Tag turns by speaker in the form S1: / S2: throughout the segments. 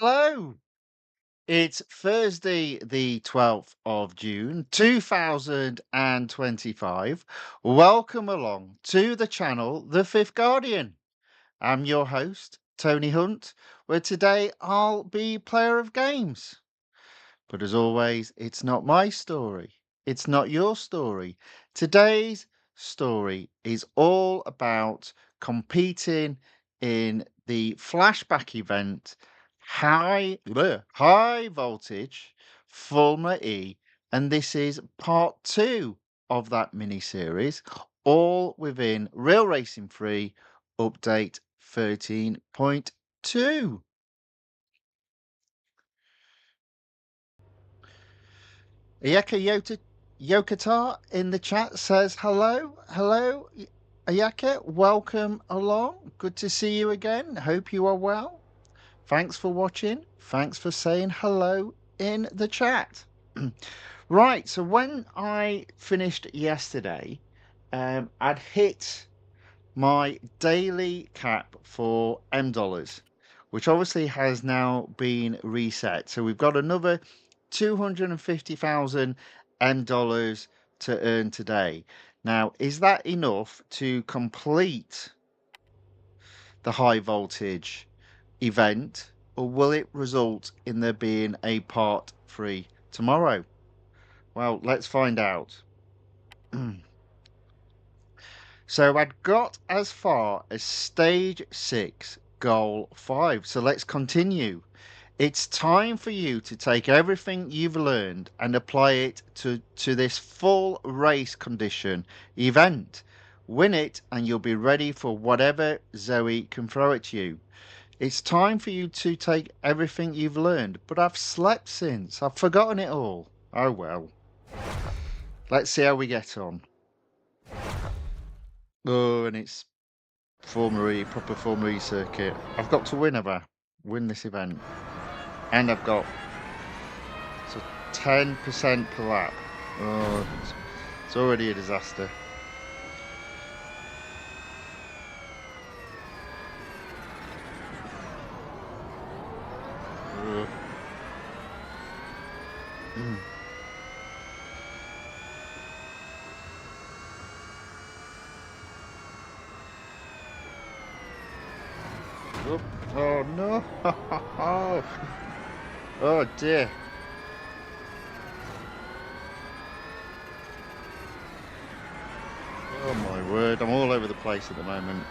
S1: Hello. It's Thursday, the 12th of June, 2025. Welcome along to the channel, The Fifth Guardian. I'm your host, Tony Hunt, where today I'll be player of games. But as always, it's not my story. It's not your story. Today's story is all about competing in the flashback event high voltage Formula E, and this is part two of that mini series, all within Real Racing 3 update 13.2. Ayaka Yokota in the chat says hello. Hello, Ayaka. Welcome along. Good to see you again. Hope you are well. Thanks for watching. Thanks for saying hello in the chat. Right, so when I finished yesterday, I'd hit my daily cap for M dollars, which obviously has now been reset. So we've got another 250,000 M dollars to earn today. Now, is that enough to complete the high voltage event, or will it result in there being a part 3 tomorrow? Well, let's find out. So I'd got as far as stage 6, goal 5. So let's continue. It's time for you to take everything you've learned and apply it to this full race condition event. Win it and you'll be ready for whatever Zoe can throw at you. It's time for you to take everything you've learned, but I've slept since. I've forgotten it all. Oh well. Let's see how we get on. Oh, and it's proper Formula E circuit. I've got to win, have I? Win this event. And I've got so 10% per lap. Oh, it's already a disaster. Oh, oh no! Oh dear! Oh my word! I'm all over the place at the moment.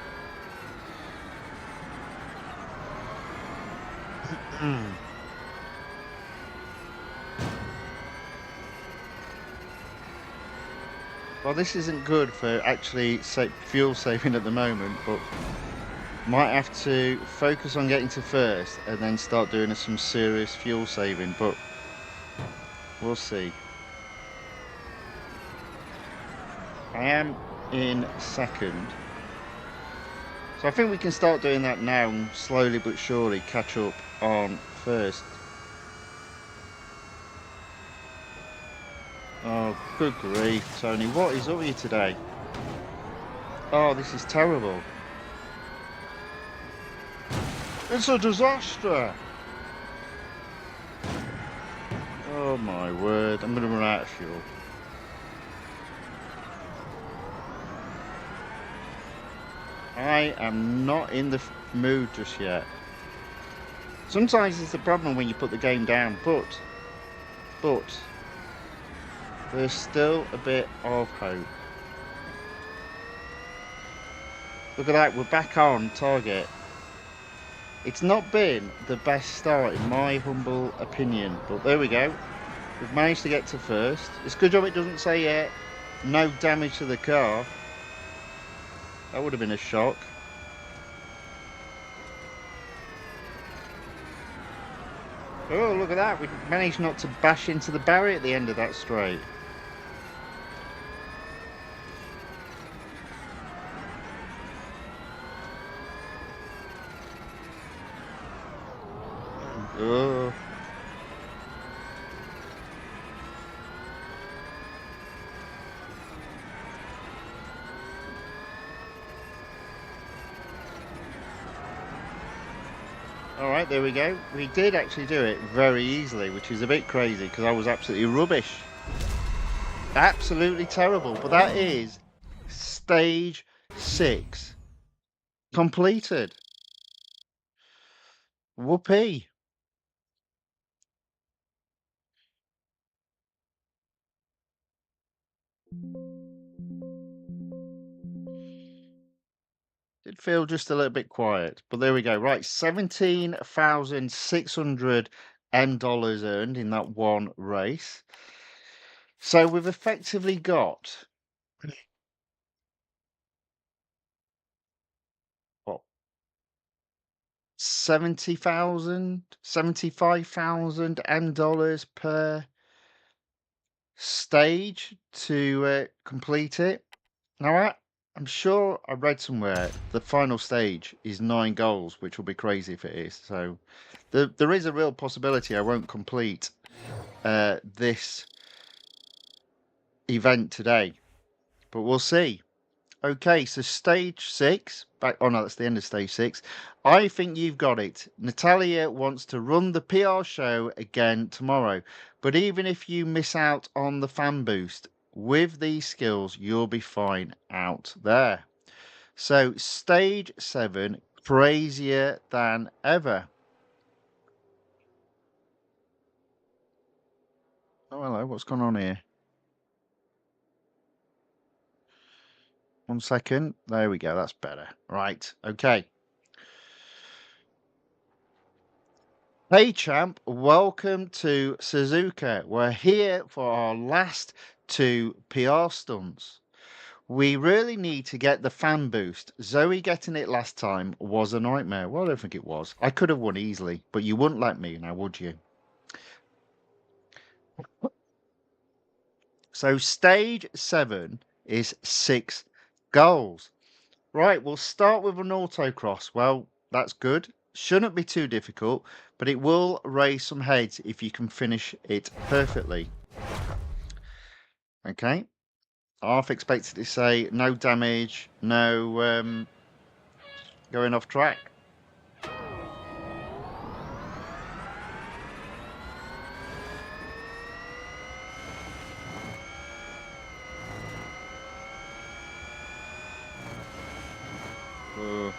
S1: Well, this isn't good for actually fuel saving at the moment, but might have to focus on getting to first and then start doing some serious fuel saving, but we'll see. I am in second, so I think we can start doing that now and slowly but surely catch up on first. Oh, good grief, Tony, what is up with you today? Oh, this is terrible. It's a disaster! Oh my word, I'm gonna run out of fuel. I am not in the mood just yet. Sometimes it's the problem when you put the game down, but there's still a bit of hope. Look at that, we're back on target. It's not been the best start in my humble opinion, but there we go. We've managed to get to first. It's a good job it doesn't say no damage to the car. That would have been a shock. Oh, look at that. We managed not to bash into the barrier at the end of that straight. Oh. right, there we go. We did actually do it very easily, which is a bit crazy because I was absolutely rubbish. Absolutely terrible. But that is stage 6 completed. Whoopee. Did feel just a little bit quiet, but there we go. Right, 17,600 dollars earned in that one race. So we've effectively got what 70,000, 75,000 dollars per stage to complete it. Now, I'm sure I read somewhere the final stage is 9 goals, which will be crazy if it is. So there is a real possibility I won't complete this event today, but we'll see. Okay, so stage 6, back. Oh no, that's the end of stage 6. I think you've got it. Natalia wants to run the PR show again tomorrow, but even if you miss out on the fan boost, with these skills, you'll be fine out there. So stage 7, crazier than ever. Oh, hello, what's going on here? 1 second. There we go, that's better. Right, okay. Hey champ, welcome to Suzuka. We're here for our last 2 PR stunts. We really need to get the fan boost. Zoe getting it last time was a nightmare. Well, I don't think it was. I could have won easily, but you wouldn't let me now, would you? So stage 7 is 6 goals. Right, we'll start with an autocross. Well, that's good. Shouldn't be too difficult, but it will raise some heads if you can finish it perfectly. Okay. Half expected to say no damage, no going off track. Uh,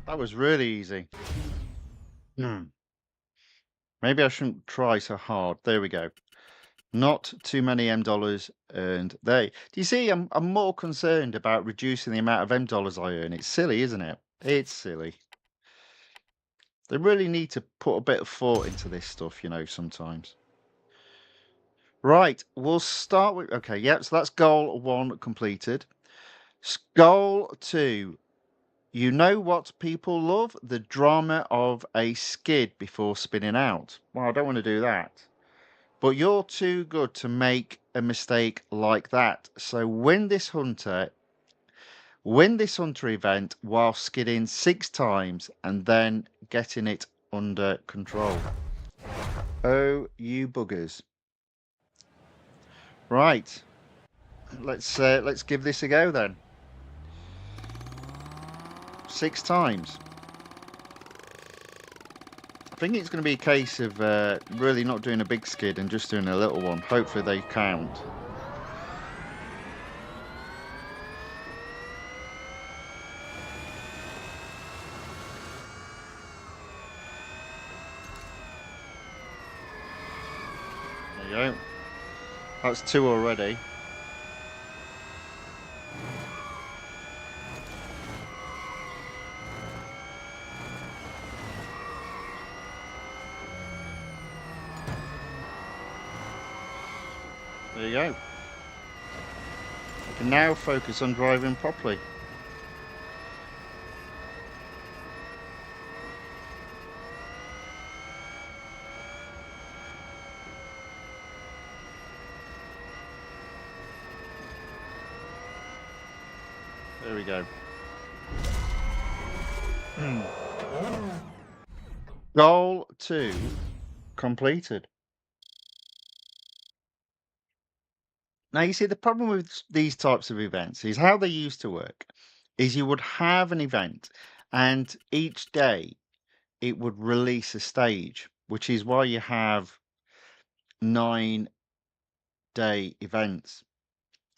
S1: that was really easy. Maybe I shouldn't try so hard. There we go. Not too many dollars earned there. Do you see? I'm more concerned about reducing the amount of dollars I earn. It's silly, isn't it? It's silly. They really need to put a bit of thought into this stuff, you know, sometimes. Right, we'll start with, okay, yep, so that's goal 1 completed. Goal 2, you know what people love? The drama of a skid before spinning out. Well, I don't want to do that. But you're too good to make a mistake like that. So win this hunter event while skidding 6 times and then getting it under control. Oh, you buggers. Right. Let's give this a go then. 6 times. I think it's going to be a case of really not doing a big skid and just doing a little one. Hopefully they count. There you go. That's 2 already. There you go. I can now focus on driving properly. There we go. Goal 2 completed. Now, you see, the problem with these types of events is how they used to work is you would have an event, and each day it would release a stage, which is why you have 9-day events.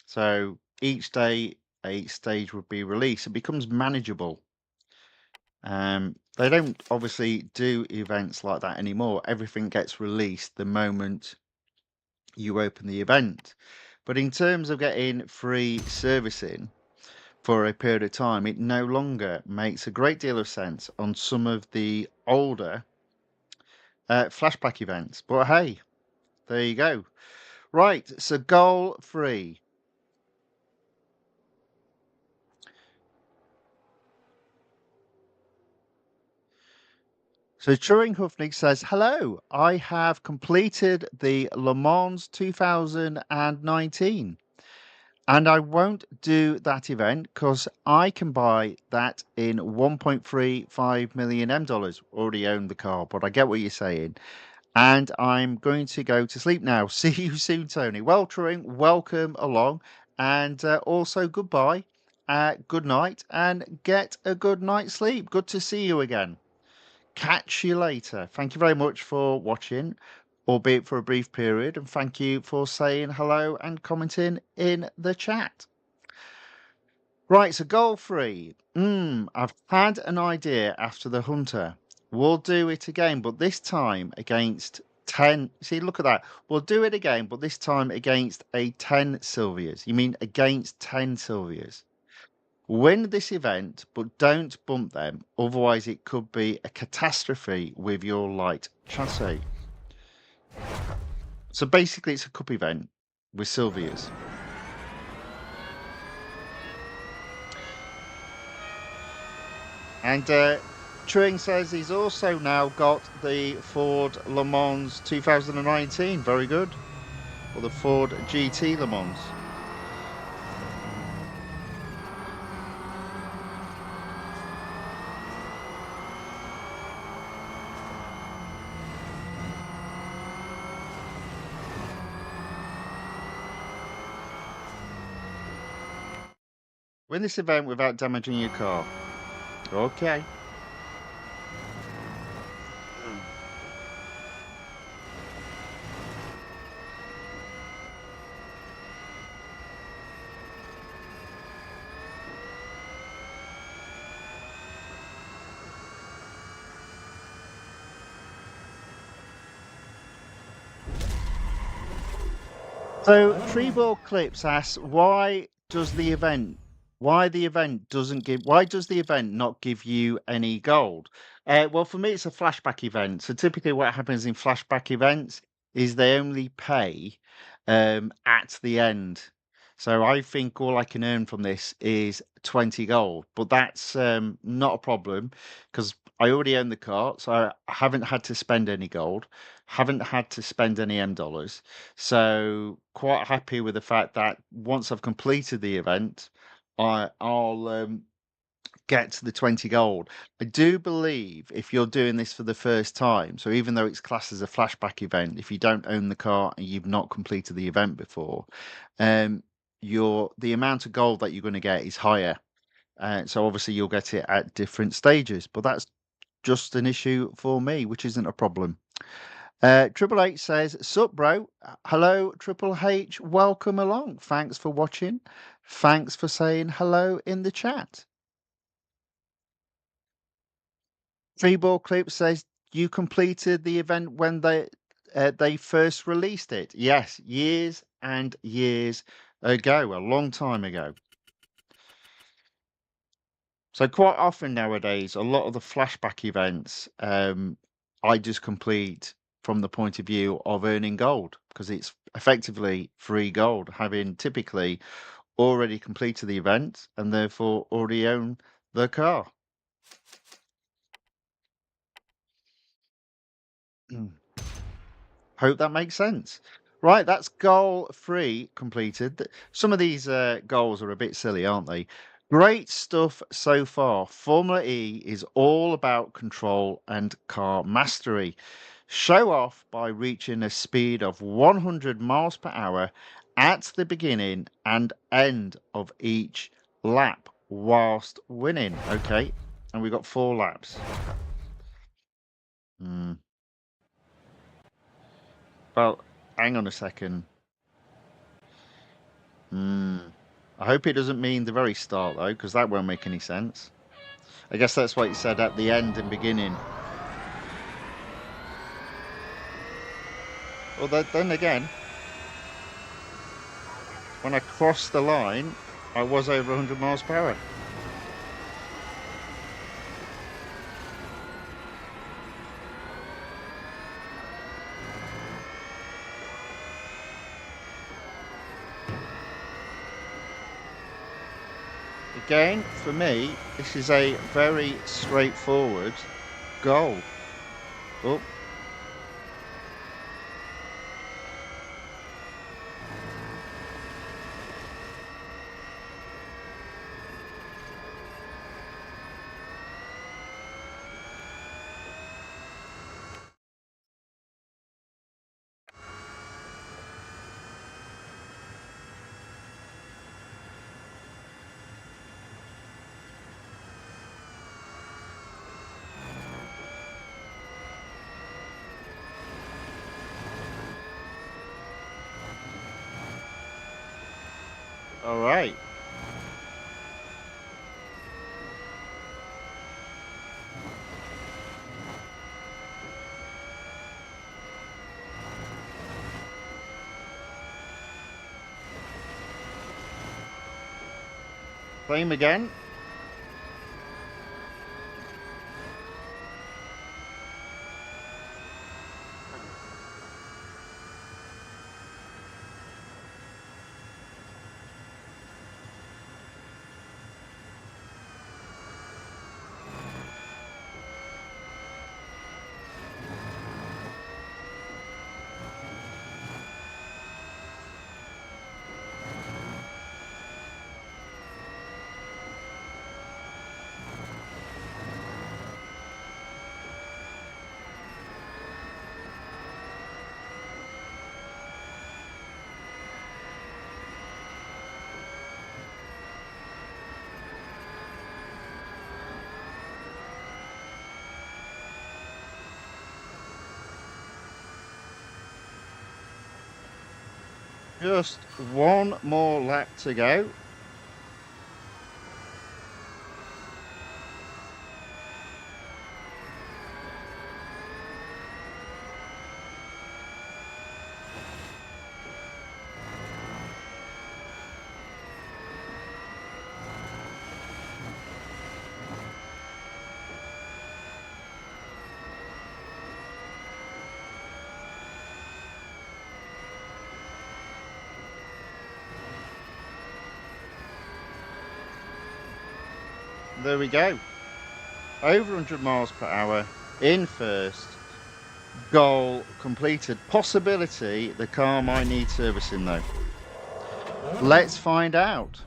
S1: So each day, each stage would be released. It becomes manageable. They don't obviously do events like that anymore. Everything gets released the moment you open the event. But in terms of getting free servicing for a period of time, it no longer makes a great deal of sense on some of the older flashback events. But hey, there you go. Right, so goal 3. So Turing Hufnig says, hello, I have completed the Le Mans 2019 and I won't do that event because I can buy that in 1.35 million M dollars. Already own the car, but I get what you're saying. And I'm going to go to sleep now. See you soon, Tony. Well, Turing, welcome along. And also goodbye, good night, and get a good night's sleep. Good to see you again. Catch you later. Thank you very much for watching, albeit for a brief period, and thank you for saying hello and commenting in the chat. Right, so goal 3. I've had an idea after the hunter. We'll do it again, but this time against 10. See, look at that. We'll do it again, but this time against a 10 Sylvias. You mean against 10 Sylvias? Win this event, but don't bump them, otherwise it could be a catastrophe with your light chassis. So basically it's a cup event with Sylvias. And Turing says he's also now got the Ford Le Mans 2019. Very good. Or the Ford GT Le Mans. Win this event without damaging your car. Okay. So Treeball Clips asks, why the event doesn't give, why does the event not give you any gold? Well, for me, it's a flashback event. So typically what happens in flashback events is they only pay at the end. So I think all I can earn from this is 20 gold, but that's not a problem because I already own the car, so I haven't had to spend any gold, haven't had to spend any M dollars. So quite happy with the fact that once I've completed the event, I'll get the 20 gold. I do believe if you're doing this for the first time, so even though it's classed as a flashback event, if you don't own the car and you've not completed the event before, um, the amount of gold that you're going to get is higher. So obviously you'll get it at different stages, but that's just an issue for me, which isn't a problem. Triple H says, "Sup, bro? Hello, Triple H. Welcome along. Thanks for watching. Thanks for saying hello in the chat." Three Ball Clip says, "You completed the event when they first released it." Yes, years and years ago, a long time ago. So quite often nowadays, a lot of the flashback events, I just complete from the point of view of earning gold because it's effectively free gold, having typically already completed the event and therefore already own the car. Hope that makes sense. Right, that's goal 3 completed. Some of these goals are a bit silly, aren't they? Great stuff so far. Formula E is all about control and car mastery. Show off by reaching a speed of 100 miles per hour at the beginning and end of each lap whilst winning. Okay, and we got 4 laps. Well, hang on a second. I hope it doesn't mean the very start though, because that won't make any sense. I guess that's what it said at the end and beginning. Well, then again, when I crossed the line, I was over 100 miles per hour. Again, for me, this is a very straightforward goal. Oh. All right. Same again. Just one more lap to go. There we go. Over 100 miles per hour in first. Goal completed. Possibility the car might need servicing though. Let's find out.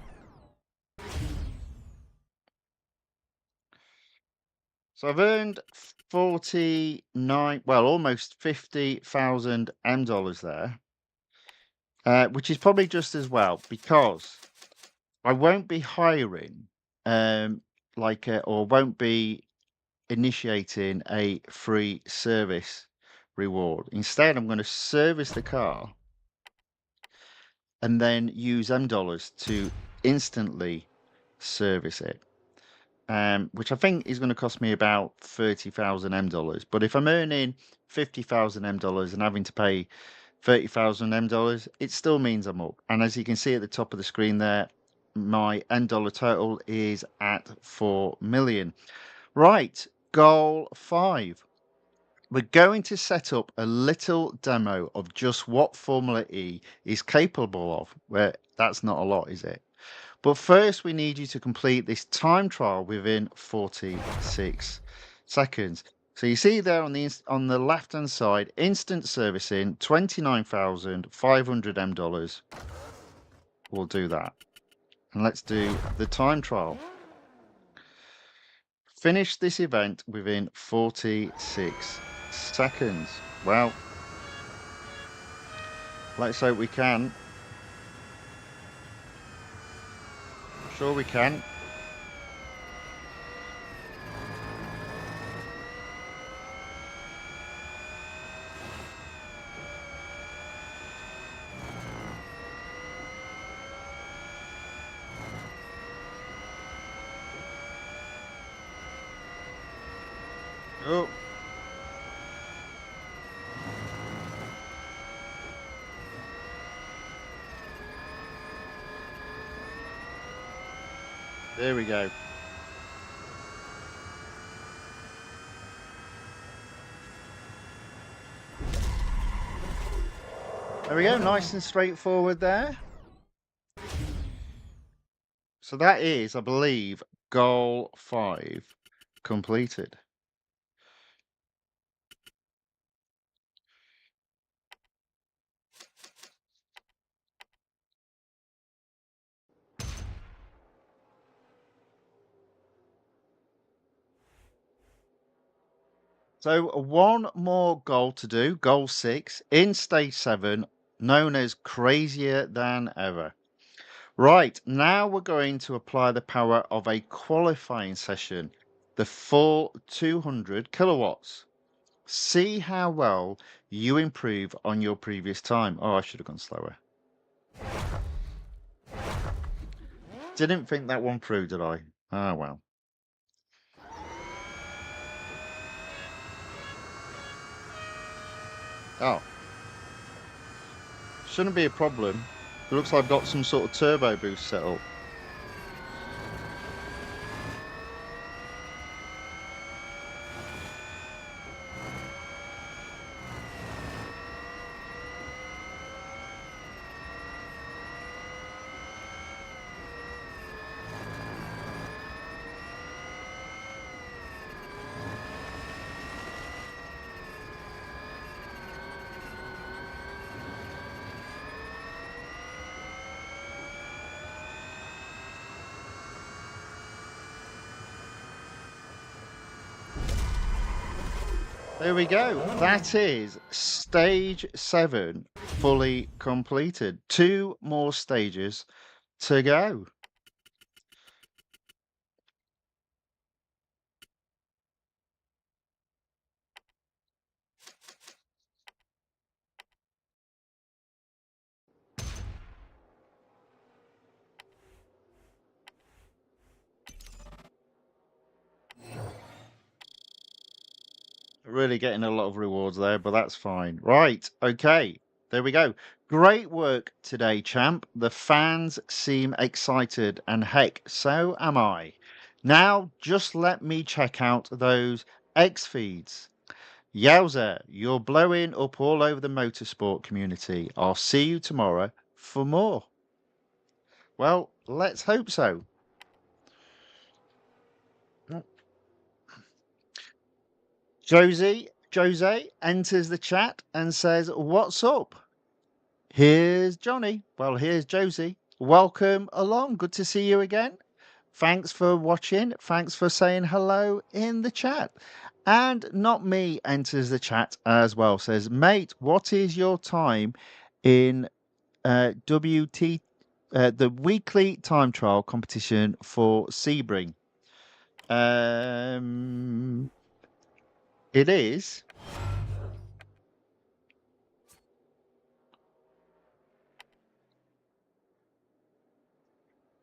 S1: So I've earned 49, well, almost 50,000 M dollars there, which is probably just as well because I won't be hiring, or won't be initiating a free service reward. Instead, I'm going to service the car and then use M dollars to instantly service it. Which I think is going to cost me about 30,000 M dollars. But if I'm earning 50,000 M dollars and having to pay 30,000 M dollars, it still means I'm up. And as you can see at the top of the screen there, my M dollar total is at 4 million. Right, goal 5. We're going to set up a little demo of just what Formula E is capable of. Where that's not a lot, is it? But first, we need you to complete this time trial within 46 seconds. So you see there on the left-hand side, instant servicing, 29,500 M dollars. We'll do that. And let's do the time trial. Finish this event within 46 seconds. Well, let's hope we can. I'm sure we can. Oh. There we go. There we go, nice and straightforward there. So that is, I believe, goal 5 completed. So one more goal to do, goal 6, in stage 7, known as crazier than ever. Right, now we're going to apply the power of a qualifying session, the full 200 kilowatts. See how well you improve on your previous time. Oh, I should have gone slower. Didn't think that one through, did I? Ah, well. Oh. Shouldn't be a problem. It looks like I've got some sort of turbo boost set up. There we go. That is stage 7 fully completed. 2 more stages to go. Really getting a lot of rewards there, but that's fine. Right, okay, there we go. Great work today, champ. The fans seem excited, and heck, so am I. Now, just let me check out those X feeds. Yowza, you're blowing up all over the motorsport community. I'll see you tomorrow for more. Well, let's hope so. Jose enters the chat and says, "What's up? Here's Johnny." Well, here's Josie. Welcome along. Good to see you again. Thanks for watching. Thanks for saying hello in the chat. And Not Me enters the chat as well. Says, "Mate, what is your time in WT, the weekly time trial competition for Sebring?" It is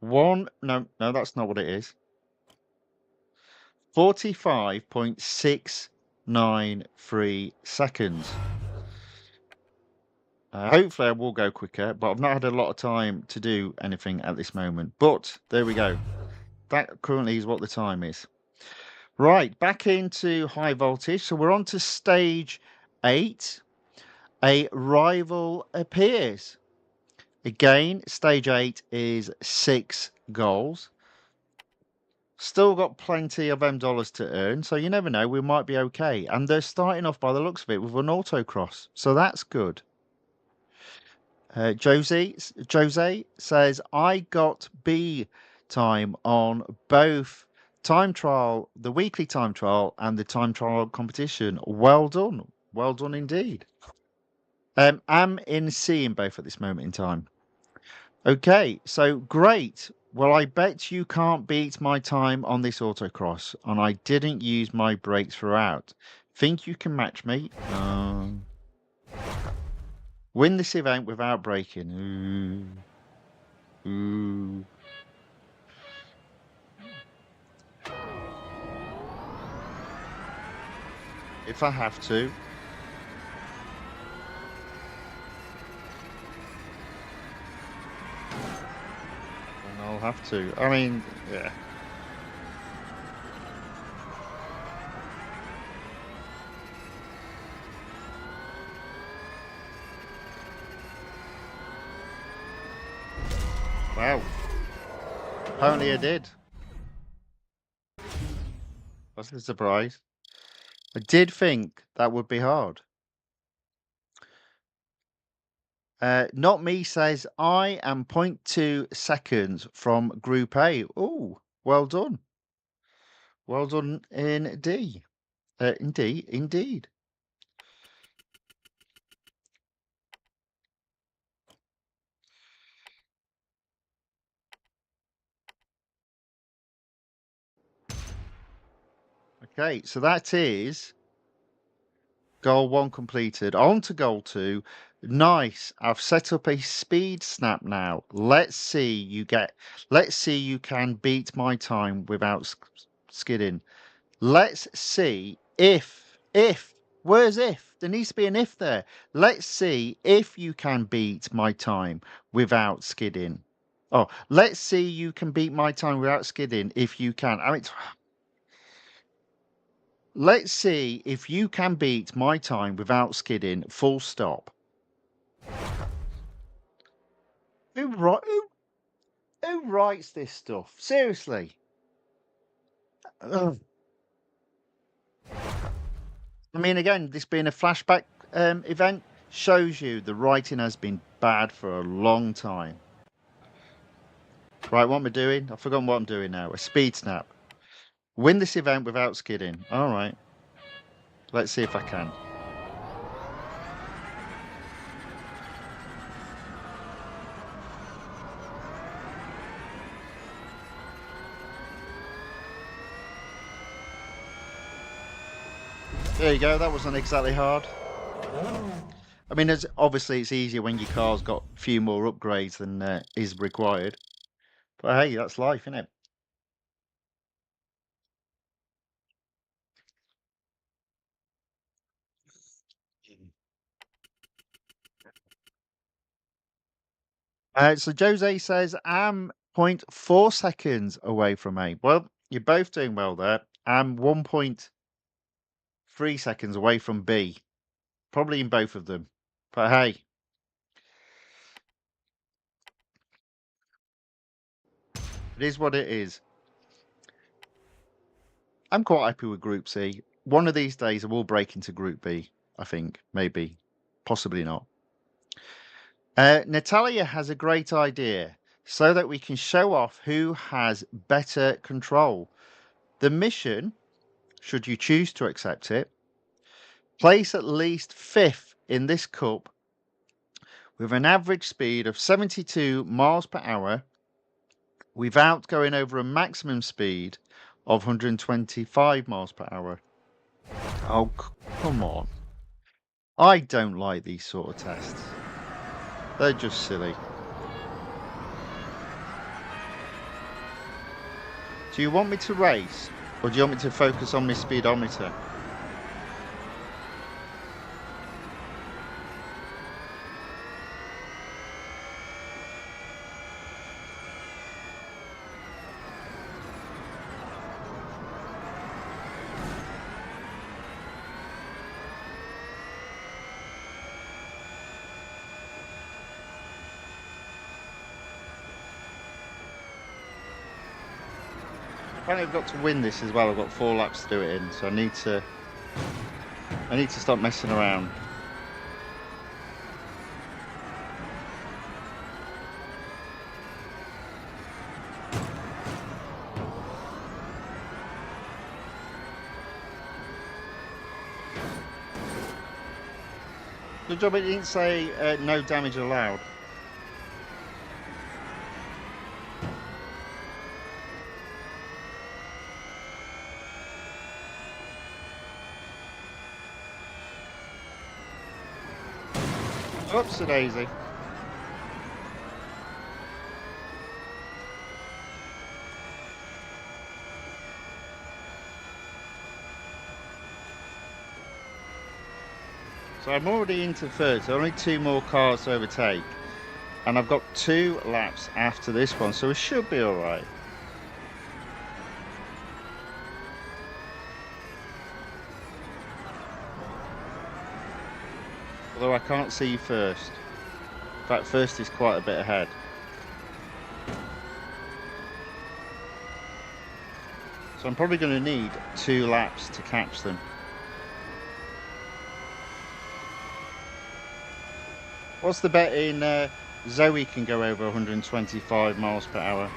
S1: one. No, no, that's not what it is. 45.693 seconds. Hopefully I will go quicker, but I've not had a lot of time to do anything at this moment. But there we go. That currently is what the time is. Right, back into high voltage. So we're on to stage 8. A rival appears. Again, stage 8 is 6 goals. Still got plenty of dollars to earn, so you never know, we might be okay. And they're starting off by the looks of it with an autocross, so that's good. Jose says, I got B time on both time trial, the weekly time trial, and the time trial competition. Well done. Well done indeed. I'm in C in both at this moment in time. Okay, so great. Well, I bet you can't beat my time on this autocross, and I didn't use my brakes throughout. Think you can match me? Win this event without braking. Ooh. If I have to. And I'll have to. I mean, yeah. Wow. Apparently I did. That's a surprise. I did think that would be hard. Not me says, I am 0.2 seconds from Group A. Oh, well done. Well done in D. Indeed. Okay, so that is goal 1 completed. On to goal 2. Nice. I've set up a speed snap now. Let's see you can beat my time without skidding. Let's see where's if? There needs to be an if there. Let's see if you can beat my time without skidding. Oh, let's see you can beat my time without skidding if you can. I mean, let's see if you can beat my time without skidding, full stop. Who writes this stuff? Seriously. Ugh. I mean, again, this being a flashback event shows you the writing has been bad for a long time. Right, what am I doing? I've forgotten what I'm doing now. A speed snap. Win this event without skidding. All right. Let's see if I can. There you go. That wasn't exactly hard. I mean, obviously it's easier when your car's got a few more upgrades than is required. But hey, that's life, isn't it? So Jose says, I'm 0.4 seconds away from A. Well, you're both doing well there. I'm 1.3 seconds away from B. Probably in both of them. But hey. It is what it is. I'm quite happy with Group C. One of these days I will break into Group B, I think. Maybe. Possibly not. Natalia has a great idea so that we can show off who has better control. The mission, should you choose to accept it, place at least 5th in this cup with an average speed of 72 miles per hour without going over a maximum speed of 125 miles per hour. Oh, come on. I don't like these sort of tests. They're just silly. Do you want me to race, or do you want me to focus on my speedometer? Apparently I've got to win this as well. I've got 4 laps to do it in, so I need to stop messing around. Good job it didn't say no damage allowed. Oops, a daisy. So I'm already into third, so only 2 more cars to overtake. And I've got 2 laps after this one, so it should be alright. Although I can't see first. In fact, first is quite a bit ahead. So I'm probably going to need 2 laps to catch them. What's the bet in Zoe can go over 125 miles per hour?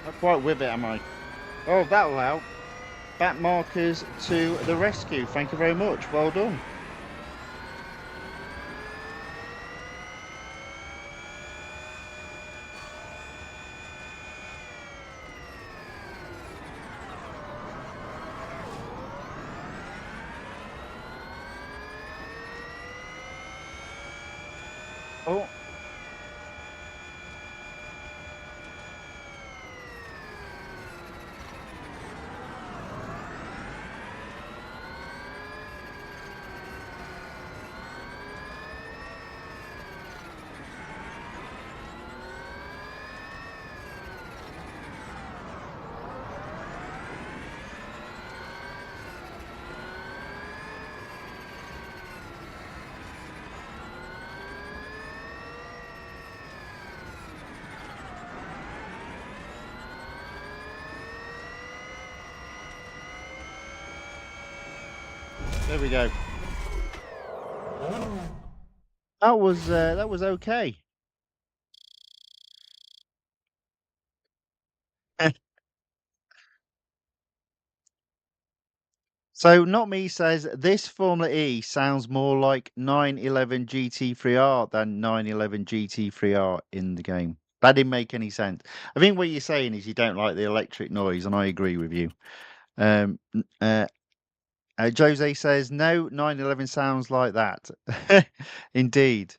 S1: Not quite with it, am I? Oh, that'll help. Back markers to the rescue. Thank you very much. Well done. Oh. There we go. That was okay. So Not Me says this Formula E sounds more like 911 GT3R than 911 GT3R in the game. That didn't make any sense. I think what you're saying is you don't like the electric noise, and I agree with you. Um, n- uh, Jose says no, 911 sounds like that. Indeed.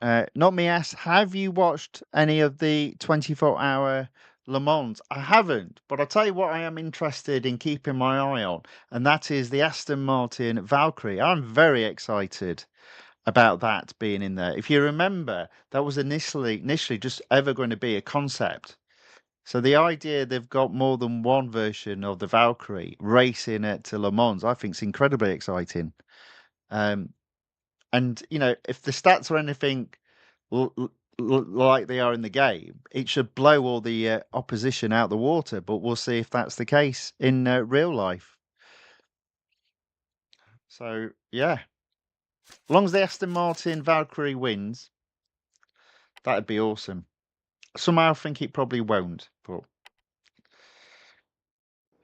S1: Not me asks, have you watched any of the 24-hour Le Mans? I haven't, but I'll tell you what I am interested in keeping my eye on, and that is the Aston Martin Valkyrie. I'm very excited about that being in there. If you remember, that was initially just ever going to be a concept. So the idea they've got more than one version of the Valkyrie racing at Le Mans, I think is incredibly exciting. Um, and if the stats are anything like they are in the game, it should blow all the opposition out the water. But we'll see if that's the case in real life. So yeah, as long as the Aston Martin Valkyrie wins, that'd be awesome. Somehow I think it probably won't, but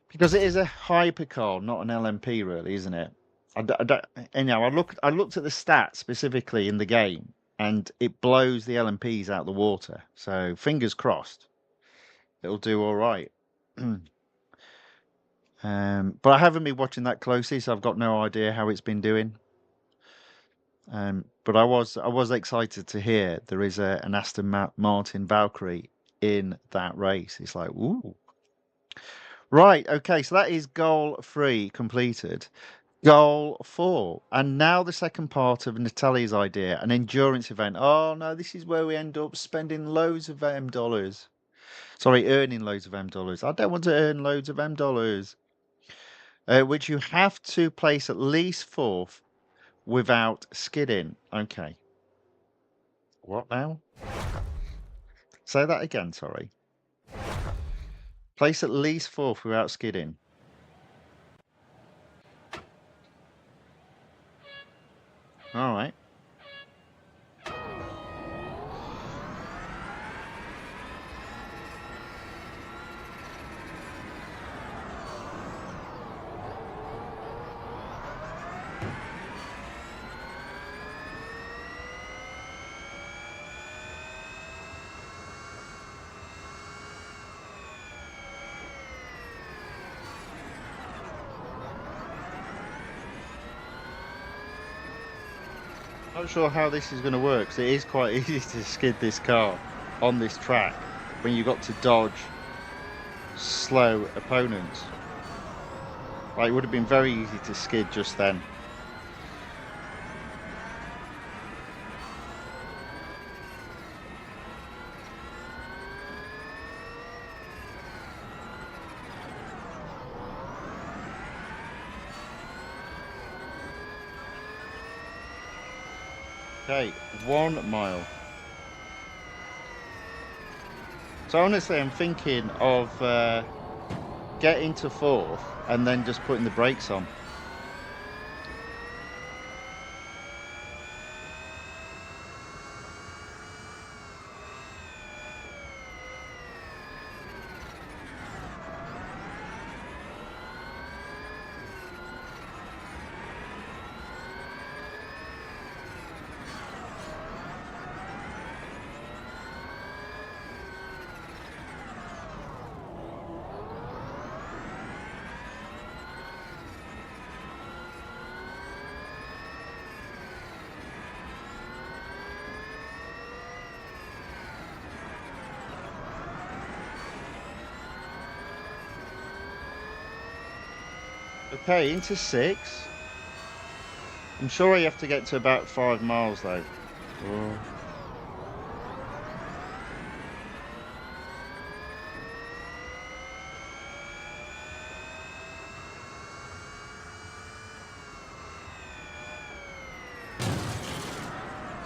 S1: because it is a hypercar, not an LMP, really, isn't it? I don't, anyhow, I looked at the stats specifically in the game, and it blows the LMPs out the water. So fingers crossed, it'll do all right. But I haven't been watching that closely, so I've got no idea how it's been doing. But I was excited to hear there is an Aston Martin Valkyrie in that race. It's like, ooh. Right, okay, so that is goal 3 completed. Goal 4. And now the second part of Natalia's idea, an endurance event. Oh no, this is where we end up spending loads of dollars. Sorry, earning loads of M dollars. I don't want to earn loads of M dollars. Which you have to place at least fourth without skidding. Okay. What now? Say that again, sorry. Place at least fourth without skidding. All right. Not sure how this is going to work, because it is quite easy to skid this car on this track when you've got to dodge slow opponents. Like, it would have been very easy to skid just then. Okay, 1 mile. So honestly, I'm thinking of getting to fourth and then just putting the brakes on. Okay, into 6. I'm sure you have to get to about 5 miles though. Oh.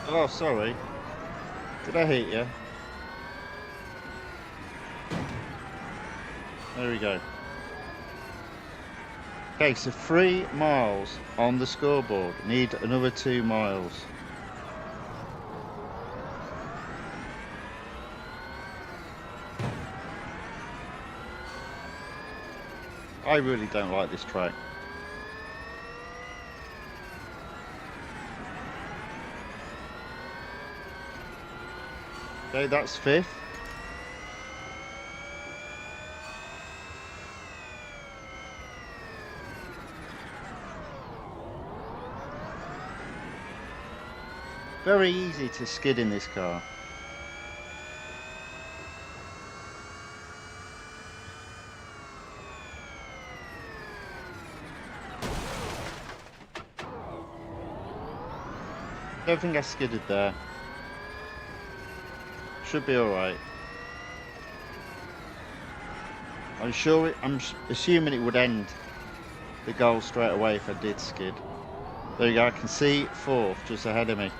S1: Oh, sorry. Did I hit you? There we go. Okay, so 3 miles on the scoreboard. Need another 2 miles. I really don't like this track. Okay, that's 5th. Very easy to skid in this car. Don't think I skidded there. Should be alright. I'm assuming it would end the goal straight away if I did skid. There you go, I can see 4th just ahead of me.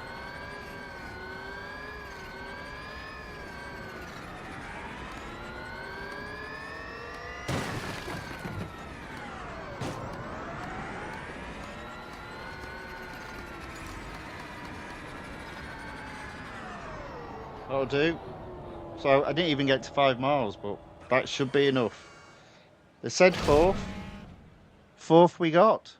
S1: That'll do. So I didn't even get to 5 miles, but that should be enough. They said 4th. 4th we got.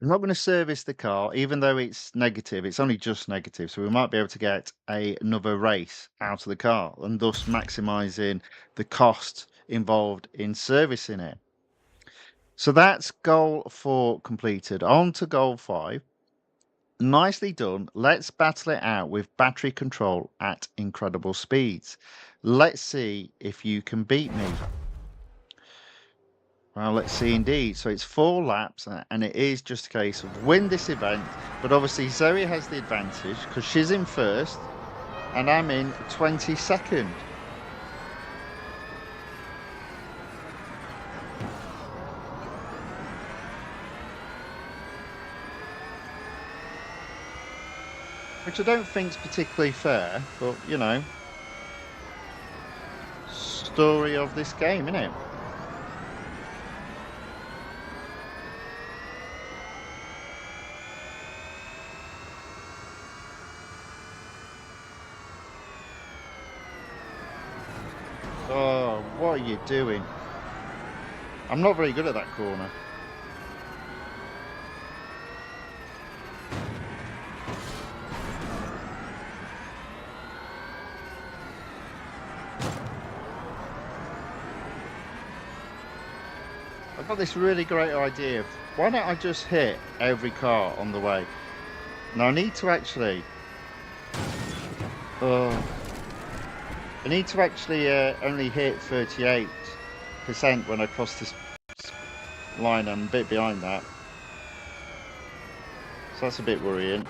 S1: I'm not going to service the car, even though it's negative. It's only just negative, so we might be able to get another race out of the car, and thus maximising the cost involved in servicing it. So that's goal 4 completed. On to goal 5. Nicely done. Let's battle it out with battery control at incredible speeds. Let's see if you can beat me. Well, let's see indeed. So it's 4 laps, and it is just a case of win this event. But obviously Zoe has the advantage because she's in first and I'm in 22nd. Which I don't think's particularly fair, but you know, story of this game, innit? Oh, what are you doing? I'm not very good at that corner. I've got this really great idea. Why don't I just hit every car on the way? Now I need to actually... I need to actually only hit 38% when I cross this line. I'm a bit behind that. So that's a bit worrying.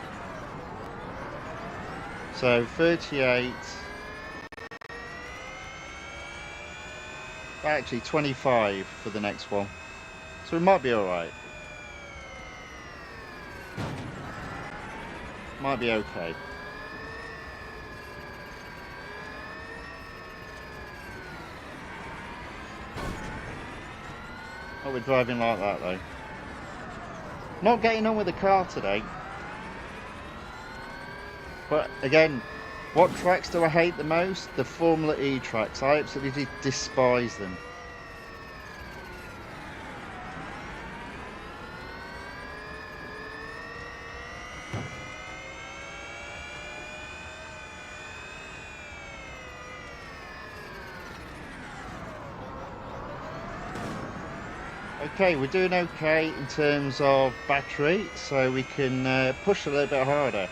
S1: So 38... Actually 25 for the next one. So it might be alright. Might be okay. Oh, we're driving like that though. Not getting on with the car today. But again, what tracks do I hate the most? The Formula E tracks. I absolutely despise them. Okay, we're doing okay in terms of battery, so we can push a little bit harder.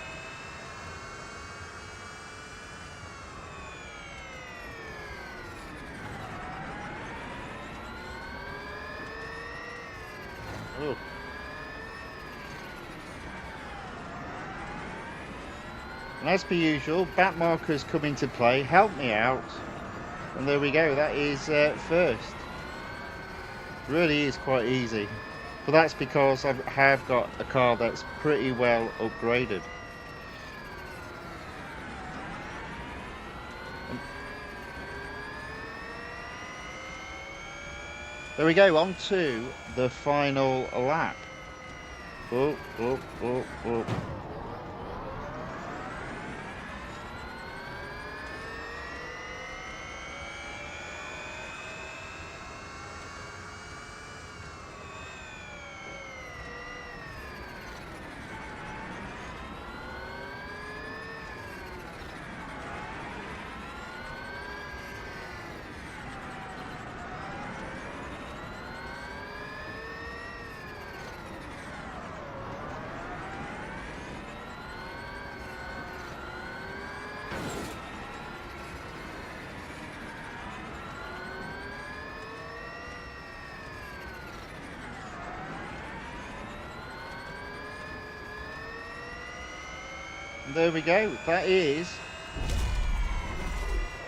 S1: Oh. And as per usual, back markers come into play, help me out, and there we go, that is first. Really is quite easy, but that's because I have got a car that's pretty well upgraded. There we go, on to the final lap. Oh, oh, oh, oh. There we go, that is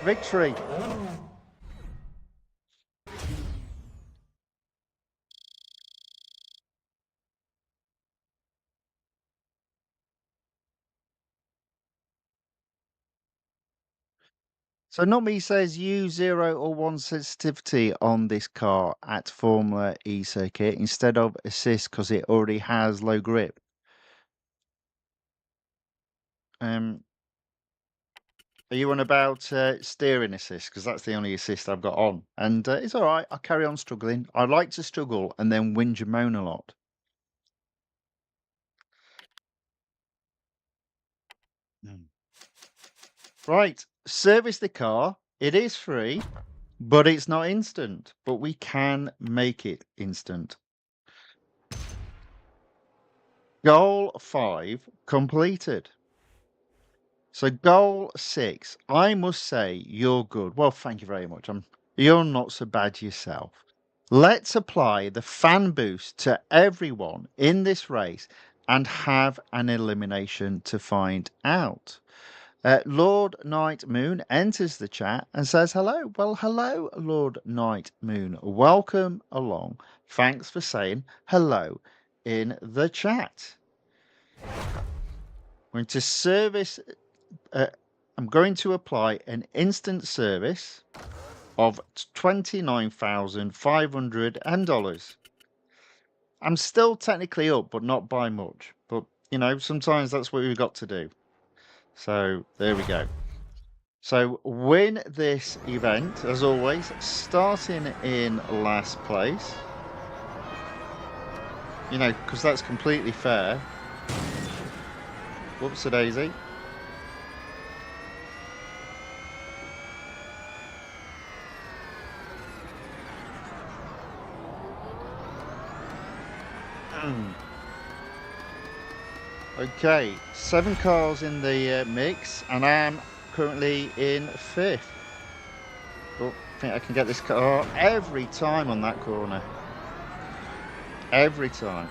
S1: victory. So Not says use 0 or 1 sensitivity on this car at Formula E circuit instead of assist because it already has low grip. Are you on about steering assist? Because that's the only assist I've got on. And it's all right. I'll carry on struggling. I like to struggle and then whinge and moan a lot. Right, service the car. It is free, but it's not instant. But we can make it instant. Goal 5 completed. So goal 6, I must say you're good. Well, thank you very much. You're not so bad yourself. Let's apply the fan boost to everyone in this race and have an elimination to find out. Lord Night Moon enters the chat and says hello. Well, hello, Lord Night Moon. Welcome along. Thanks for saying hello in the chat. We're going to service. I'm going to apply an instant service of $29,500. I'm still technically up, but not by much. But, you know, sometimes that's what we've got to do. So there we go. So win this event, as always, starting in last place. You know, because that's completely fair. Whoops-a-daisy. Okay, 7 cars in the mix, and I'm currently in 5th. Oh, I think I can get this car every time on that corner. Every time.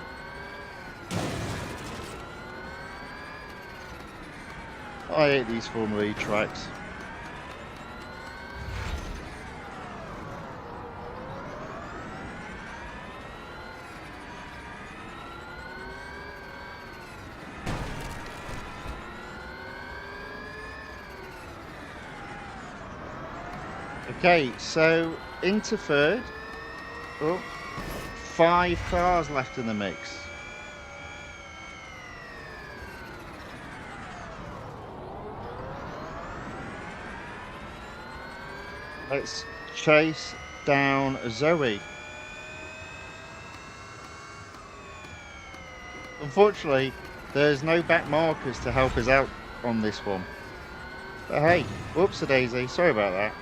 S1: I hate these Formula E tracks. Okay, so into 3rd. Oh, 5 cars left in the mix. Let's chase down Zoe. Unfortunately, there's no back markers to help us out on this one. But hey, whoops-a-daisy, sorry about that.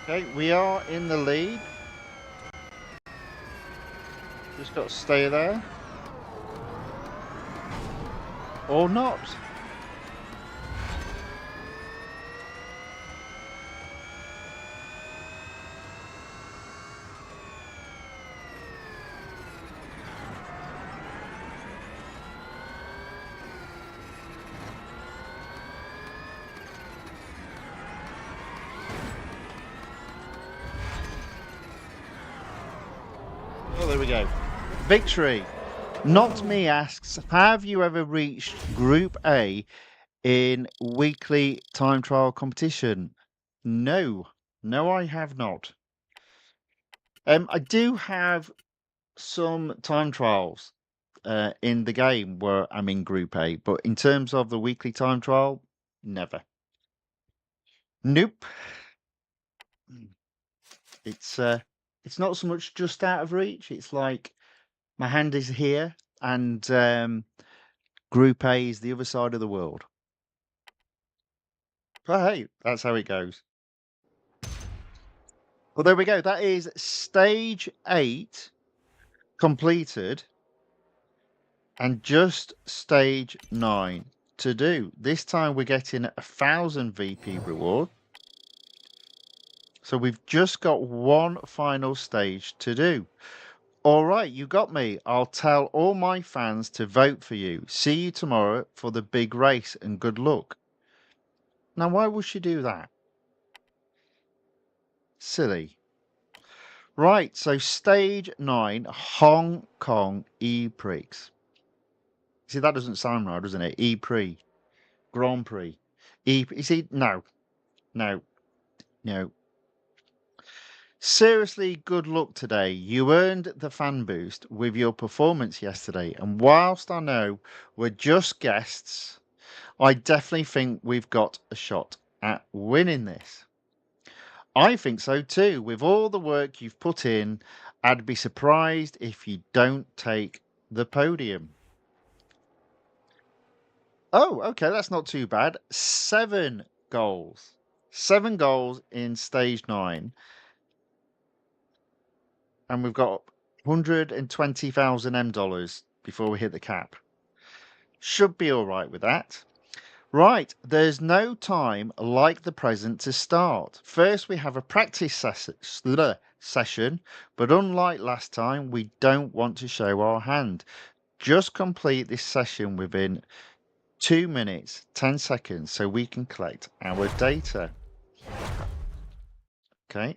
S1: Okay, we are in the lead. Just got to stay there. Or not. Oh, there we go. Victory. Not Me asks, have you ever reached Group A in weekly time trial competition? No. No, I have not. I do have some time trials in the game where I'm in Group A, but in terms of the weekly time trial, never. Nope. It's not so much just out of reach. It's like my hand is here, and Group A is the other side of the world. But hey, that's how it goes. Well, there we go. That is stage 8 completed, and just stage 9 to do. This time we're getting 1,000 VP reward. So we've just got one final stage to do. All right, you got me. I'll tell all my fans to vote for you. See you tomorrow for the big race, and good luck. Now, why would she do that? Silly. Right, so stage 9, Hong Kong E-Prix. See, that doesn't sound right, doesn't it? E-Prix. Grand Prix. You see, no. Seriously, good luck today. You earned the fan boost with your performance yesterday. And whilst I know we're just guests, I definitely think we've got a shot at winning this. I think so too. With all the work you've put in, I'd be surprised if you don't take the podium. Oh, okay, that's not too bad. 7 goals. 7 goals in stage 9. And we've got 120,000 M dollars before we hit the cap. Should be all right with that. Right, there's no time like the present to start. First, we have a practice session, but unlike last time, we don't want to show our hand. Just complete this session within 2 minutes, 10 seconds, so we can collect our data. Okay.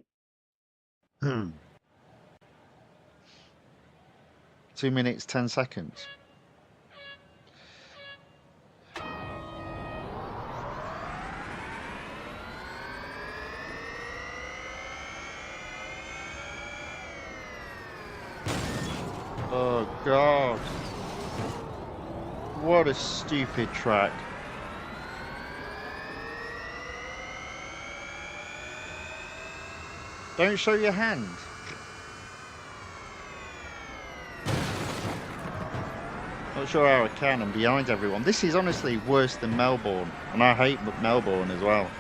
S1: 2 minutes, 10 seconds. Oh, God. What a stupid track. Don't show your hand. Not sure how I can. I'm behind everyone. This is honestly worse than Melbourne. And I hate Melbourne as well.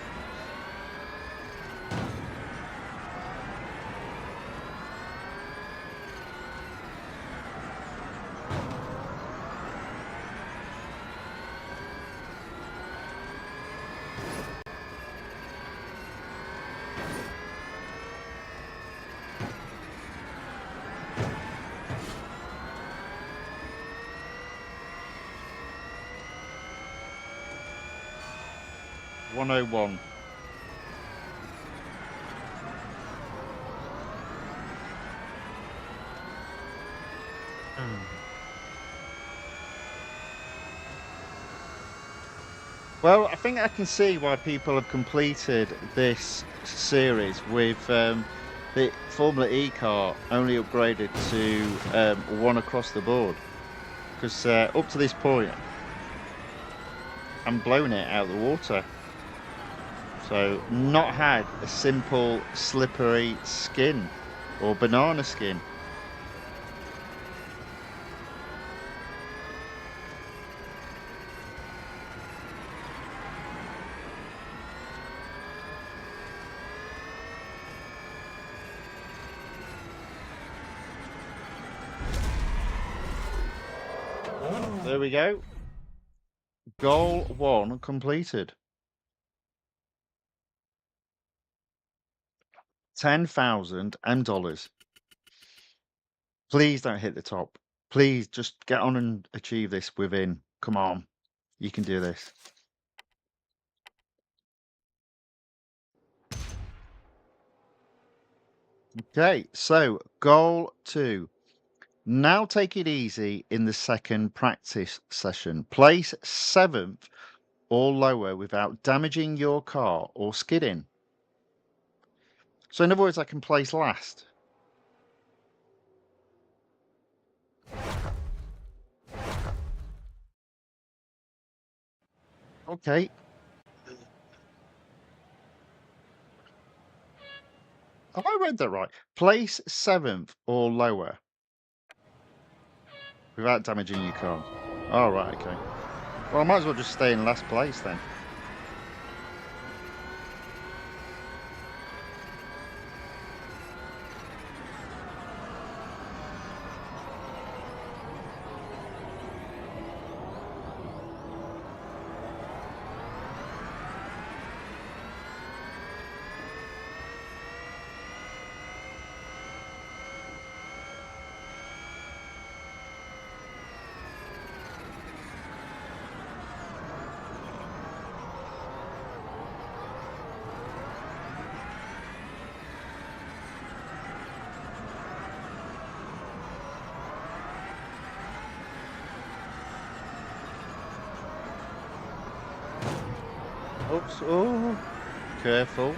S1: "101. Well, I think I can see why people have completed this series with the Formula E car only upgraded to 1 across the board. Because up to this point, I'm blowing it out of the water. So, not had a simple slippery skin or banana skin. There we go. Goal 1 completed. 10,000 dollars. Please don't hit the top. Please just get on and achieve this within. Come on. You can do this. Okay, so goal 2. Now take it easy in the second practice session. Place 7th or lower without damaging your car or skidding. So in other words, I can place last. Okay. Have I read that right? Place 7th or lower without damaging your car. Oh, right, okay. Well, I might as well just stay in last place then. Oops, oh, careful.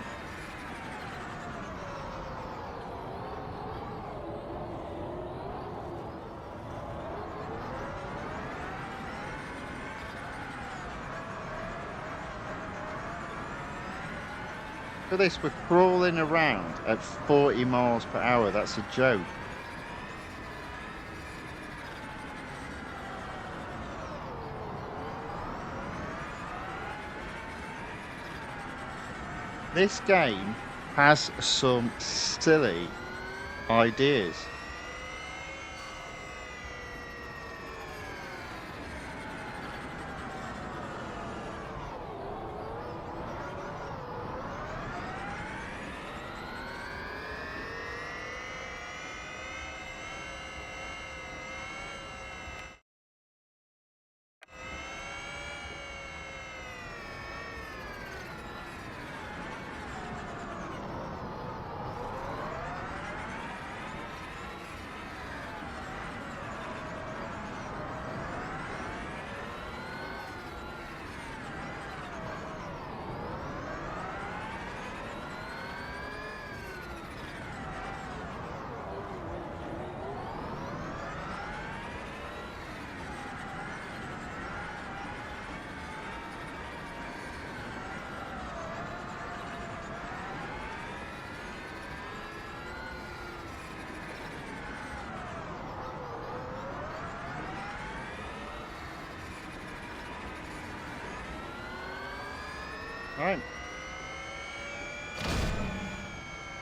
S1: For this, we're crawling around at 40 miles per hour. That's a joke. This game has some silly ideas. Right.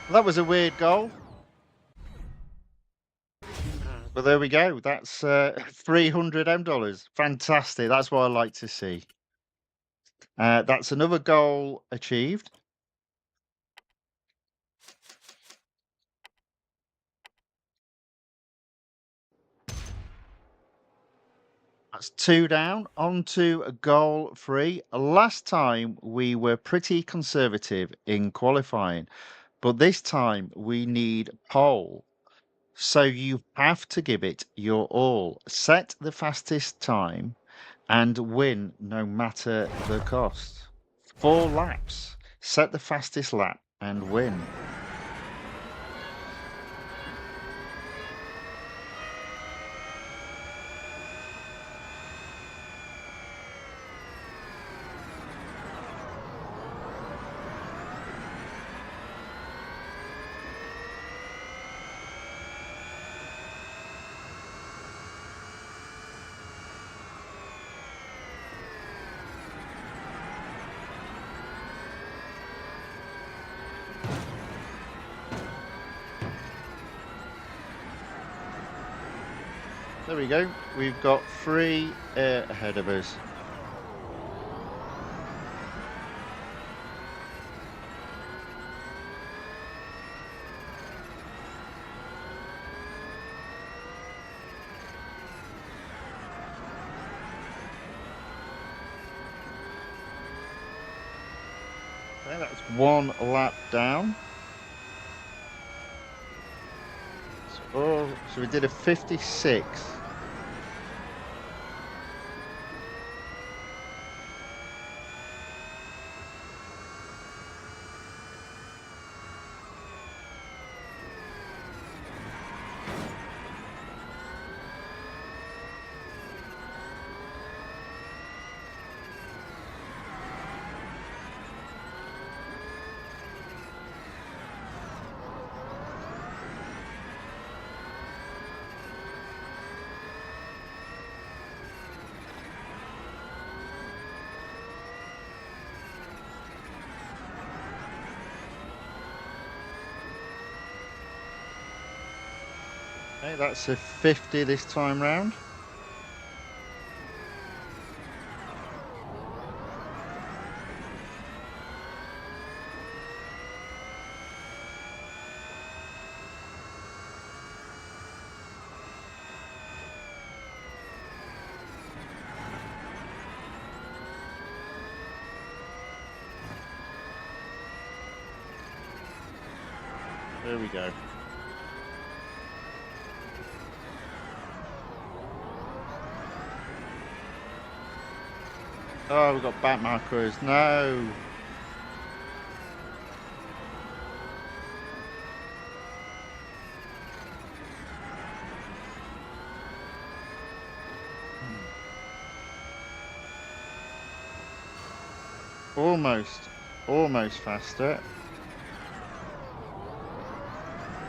S1: That was a weird goal. But there we go. That's $300. Fantastic. That's what I like to see. That's another goal achieved. That's 2 down. On to a goal 3. Last time we were pretty conservative in qualifying, but this time we need pole. So you have to give it your all. Set the fastest time and win no matter the cost. 4 laps. Set the fastest lap and win. There we go. We've got 3 ahead of us. Okay, that's 1 lap down. So we did a 56. Okay, that's a 50 this time round. There we go. Oh, we've got back markers. No. Almost faster.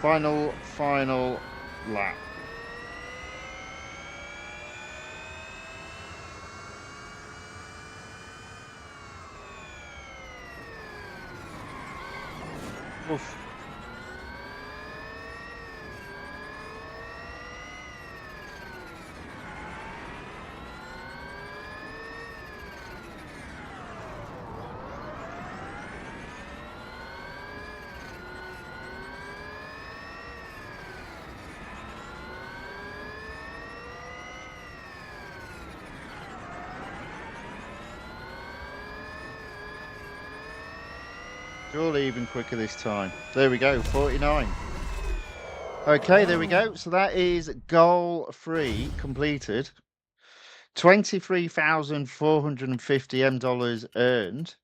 S1: Final lap. Oof. Surely even quicker this time. There we go, 49. Okay, there we go. So that is goal 3 completed. $23,450 dollars earned.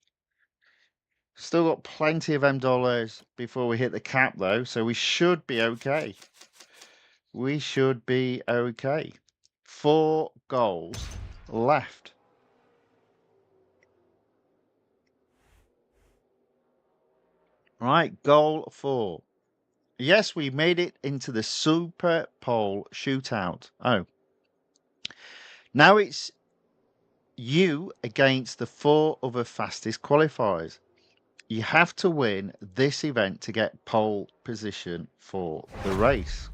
S1: Still got plenty of dollars before we hit the cap though, so we should be okay. We should be okay. 4 goals left. Right, goal 4. Yes, we made it into the Super Pole shootout. Oh. Now it's you against the 4 other fastest qualifiers. You have to win this event to get pole position for the race.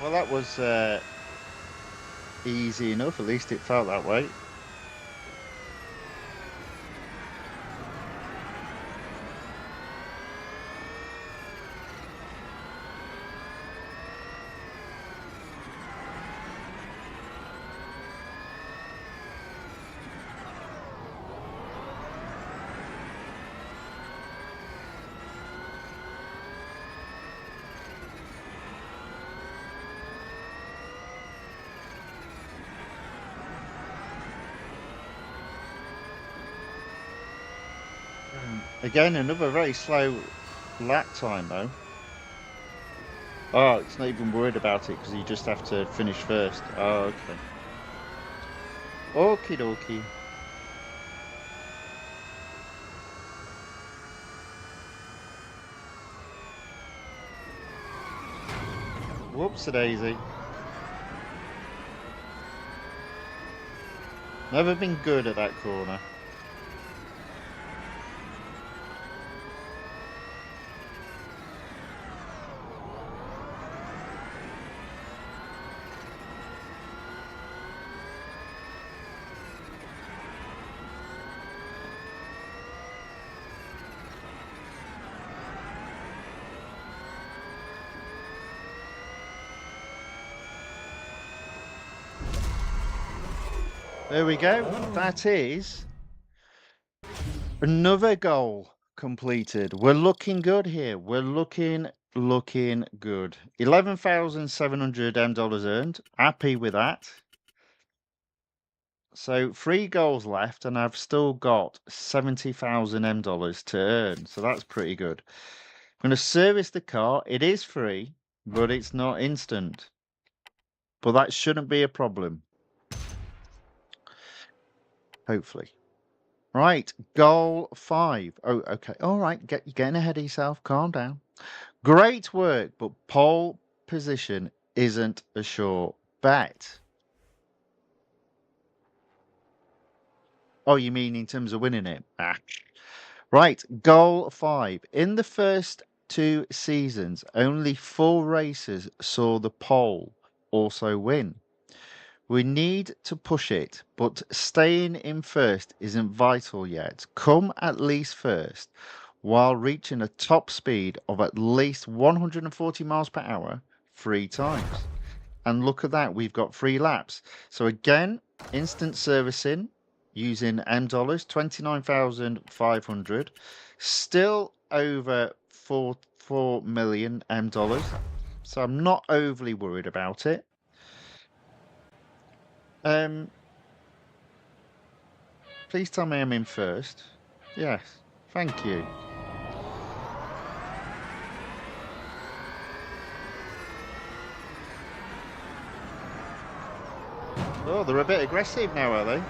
S1: Well, that was easy enough. At least it felt that way. Again, another very slow lap time though. Oh, it's not even worried about it because you just have to finish first. Oh, okay. Okie dokie. Whoops-a-daisy. Never been good at that corner. There we go. That is another goal completed. We're looking good here. We're looking good. $11,700 earned. Happy with that. So 3 goals left, and I've still got $70,000 to earn. So that's pretty good. I'm going to service the car. It is free, but it's not instant. But that shouldn't be a problem. Hopefully. Right, goal 5. Oh, okay. All right, you're getting ahead of yourself. Calm down. Great work, but pole position isn't a sure bet. Oh, you mean in terms of winning it? Ah. Right, goal 5. In the first 2 seasons, only 4 racers saw the pole also win. We need to push it, but staying in first isn't vital yet. Come at least first while reaching a top speed of at least 140 miles per hour 3 times. And look at that, we've got 3 laps. So again, instant servicing using dollars, 29,500. Still over 4 million dollars. So I'm not overly worried about it. Please tell me I'm in first. Yes, thank you. Oh, they're a bit aggressive now, are they?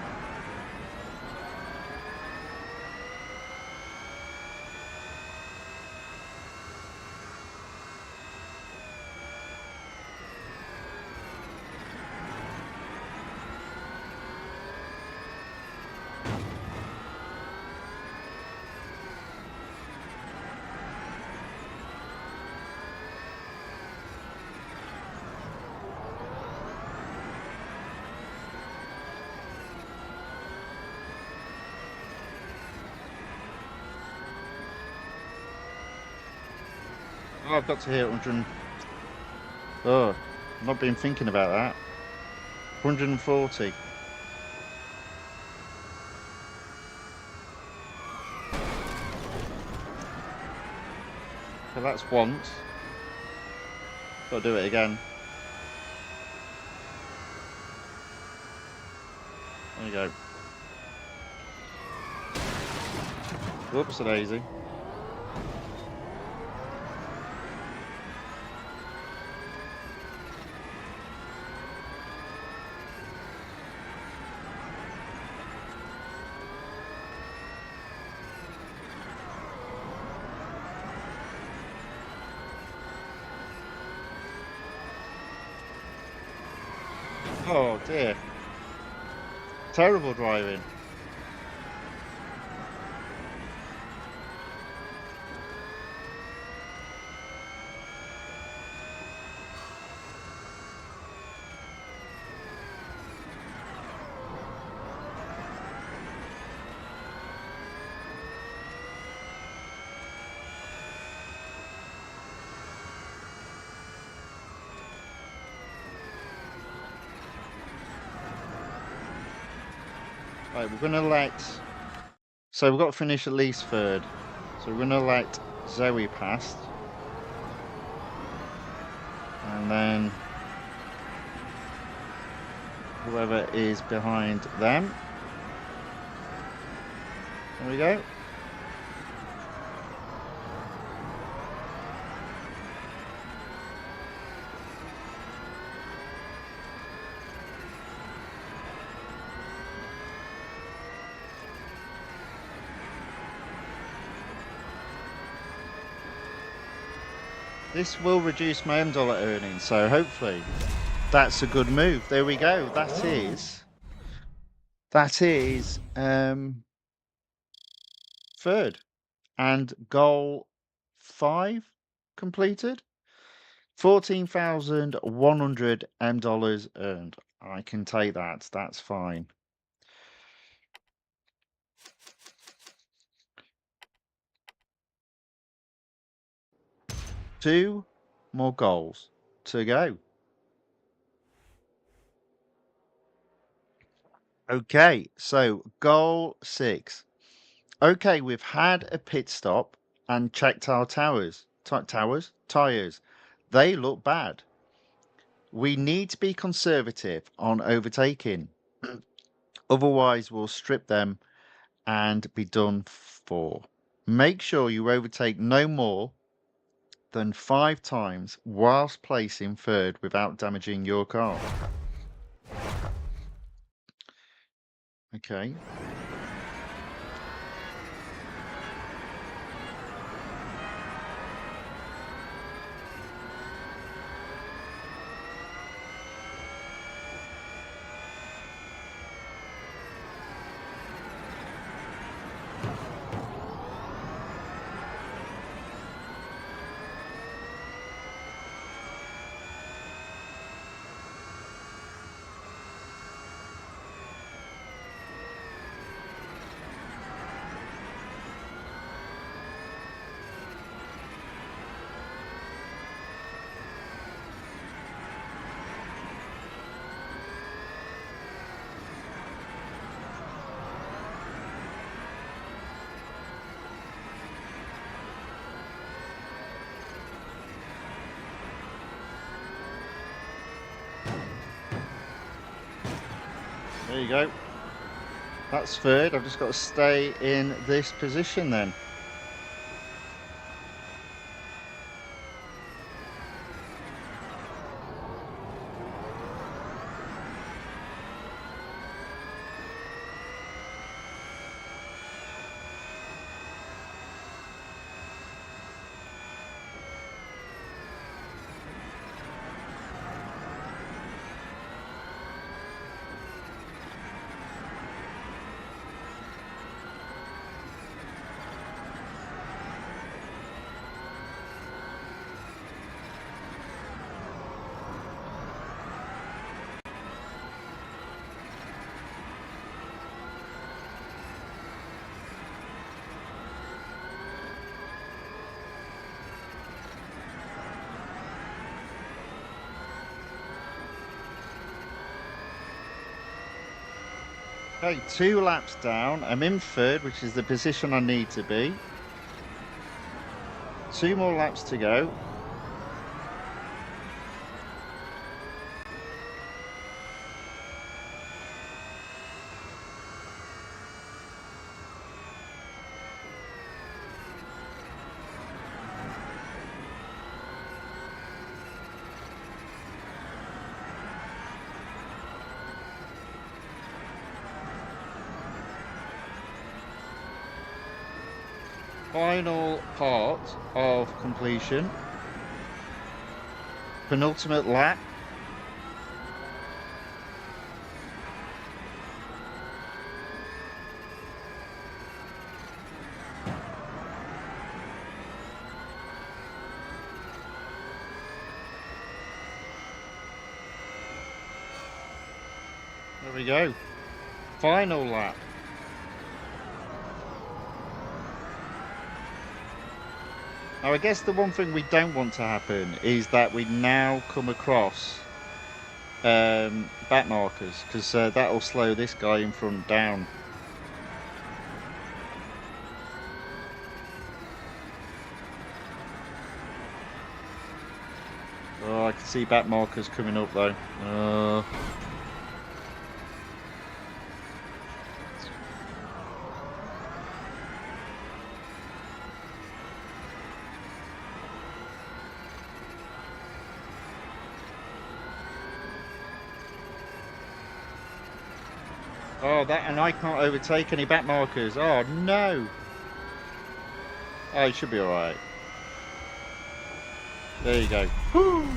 S1: Oh, I've got to hit 100. Oh, I've not been thinking about that. 140. So that's once. Got to do it again. There you go. Whoops, a daisy. Oh dear. Terrible driving. Right, we're going to let... So we've got to finish at least third. So we're going to let Zoe past. And then whoever is behind them. There we go. This will reduce my $dollar earnings, so hopefully that's a good move. There we go. That is third, and goal 5 completed. $14,100 earned. I can take that. That's fine. Two more goals to go. Okay, so goal 6. Okay, we've had a pit stop and checked our tires. They look bad. We need to be conservative on overtaking. Otherwise, we'll strip them and be done for. Make sure you overtake no more than 5 times whilst placing third without damaging your car. Okay. There you go. That's third. I've just got to stay in this position then. Okay, 2 laps down. I'm in third, which is the position I need to be. 2 more laps to go. Final part of completion. Penultimate lap. There we go. Final lap. Now, I guess the one thing we don't want to happen is that we now come across back markers, because that'll slow this guy in front down. Oh, I can see back markers coming up though. Oh, that, and I can't overtake any back markers. Oh, no. Oh, you should be all right. There you go. Woo!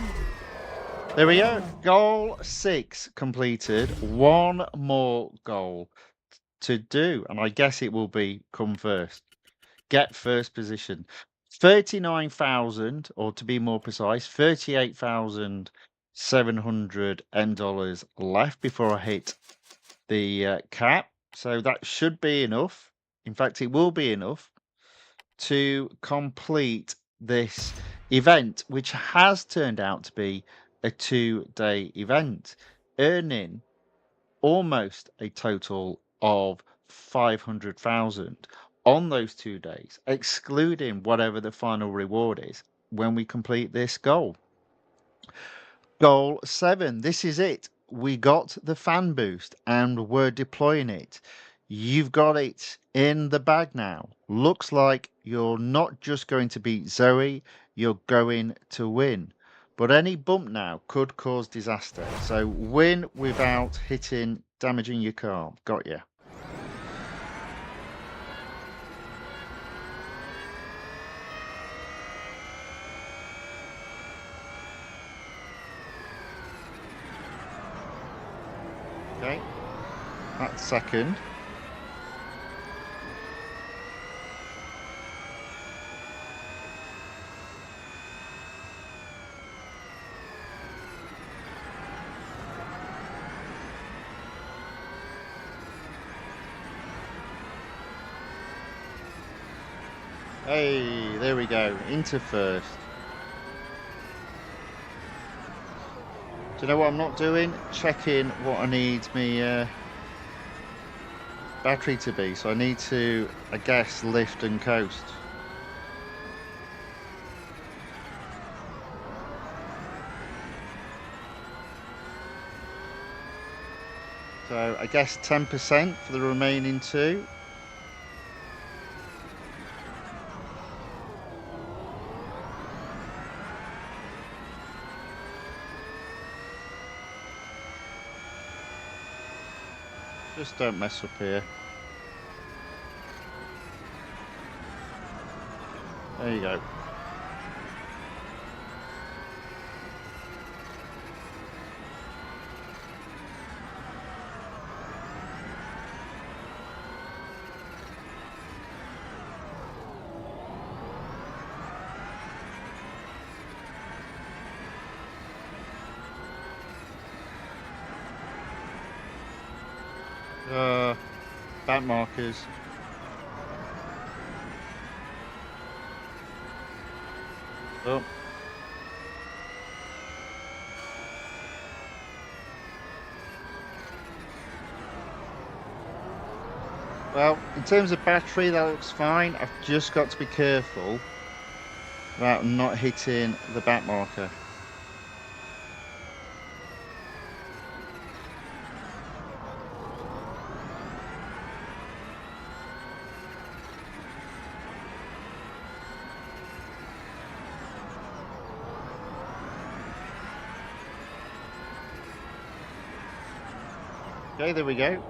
S1: There we go. Goal 6 completed. One more goal to do, and I guess it will be come first. Get first position. 39,000, or to be more precise, $38,700 left before I hit the cap. So that should be enough. In fact, it will be enough to complete this event, which has turned out to be a 2-day event, earning almost a total of 500,000 on those 2 days, excluding whatever the final reward is when we complete this goal. Goal 7, this is it. We got the fan boost and we're deploying it. You've got it in the bag now. Looks like you're not just going to beat Zoe, you're going to win. But any bump now could cause disaster. So win without damaging your car. Got you. Okay, that's second. Hey, there we go, into first. Do you know what I'm not doing? Checking what I need me battery to be. So I need to, I guess, lift and coast. So I guess 10% for the remaining two. Just don't mess up here. There you go. Back markers. Oh. Well, in terms of battery, that looks fine. I've just got to be careful about not hitting the back marker. Okay, there we go.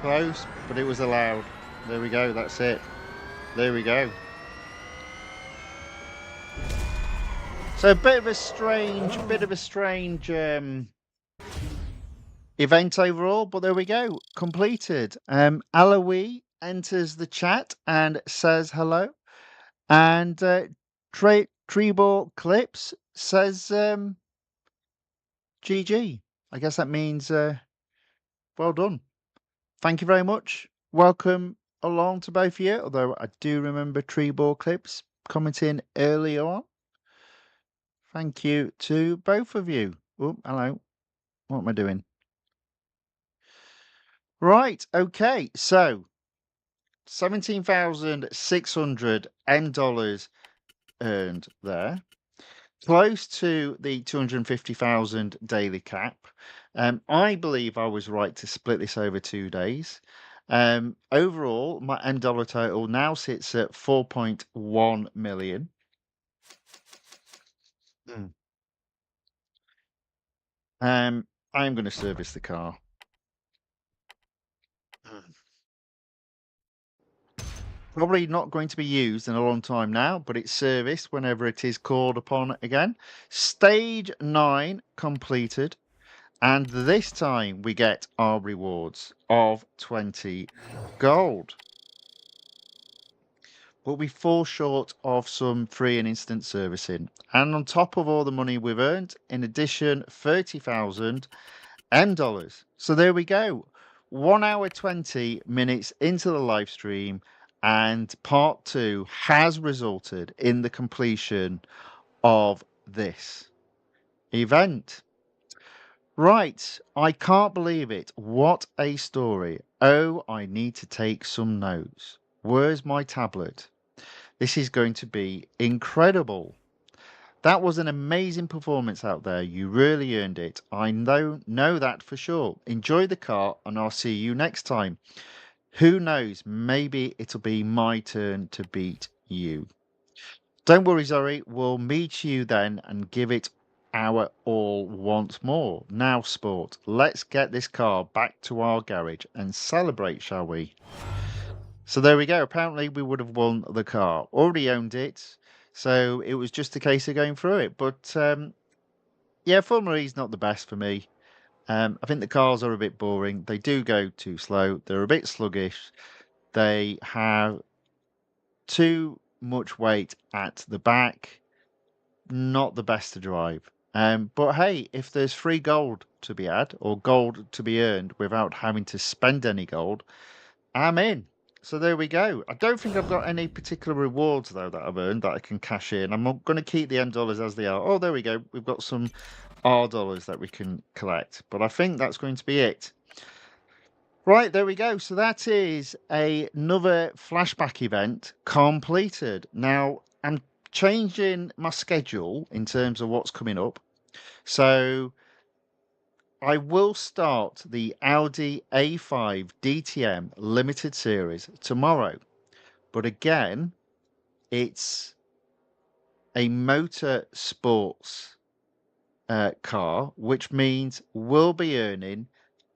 S1: Close, but it was allowed. There we go, that's it. There we go. So a bit of a strange event overall, but there we go, completed. Alawi enters the chat and says hello, and Trebor Clips says GG. I guess that means well done. Thank you very much. Welcome along to both of you, although I do remember Trebor Clips commenting earlier on. Thank you to both of you. Oh, hello. What am I doing? Right, okay, so 17,600 dollars earned there. Close to the 250,000 daily cap. I believe I was right to split this over 2 days. Overall, my end dollar total now sits at 4.1 million. I'm going to service the car. Probably not going to be used in a long time now, but it's serviced whenever it is called upon again. Stage 9 completed. And this time we get our rewards of 20 gold. But we fall short of some free and instant servicing. And on top of all the money we've earned, in addition, 30,000 dollars. So there we go. 1 hour 20 minutes into the live stream, and part 2 has resulted in the completion of this event. Right, I can't believe it. What a story. Oh, I need to take some notes. Where's my tablet? This is going to be incredible. That was an amazing performance out there. You really earned it. I know that for sure. Enjoy the car, and I'll see you next time. Who knows? Maybe it'll be my turn to beat you. Don't worry, Zori. We'll meet you then and give it our all once more. Now, sport, let's get this car back to our garage and celebrate, shall we? So there we go. Apparently, we would have won the car. Already owned it. So it was just a case of going through it. But yeah, Formula E is not the best for me. I think the cars are a bit boring. They do go too slow. They're a bit sluggish. They have too much weight at the back. Not the best to drive. But hey, if there's free gold to be had or gold to be earned without having to spend any gold, I'm in. So there we go. I don't think I've got any particular rewards though that I've earned that I can cash in. I'm not going to keep the M dollars as they are. Oh, there we go. We've got some R dollars that we can collect. But I think that's going to be it. Right, there we go. So that is another flashback event completed. Now, I'm changing my schedule in terms of what's coming up. So I will start the Audi A5 DTM Limited Series tomorrow. But again, it's a motor sports car, which means we'll be earning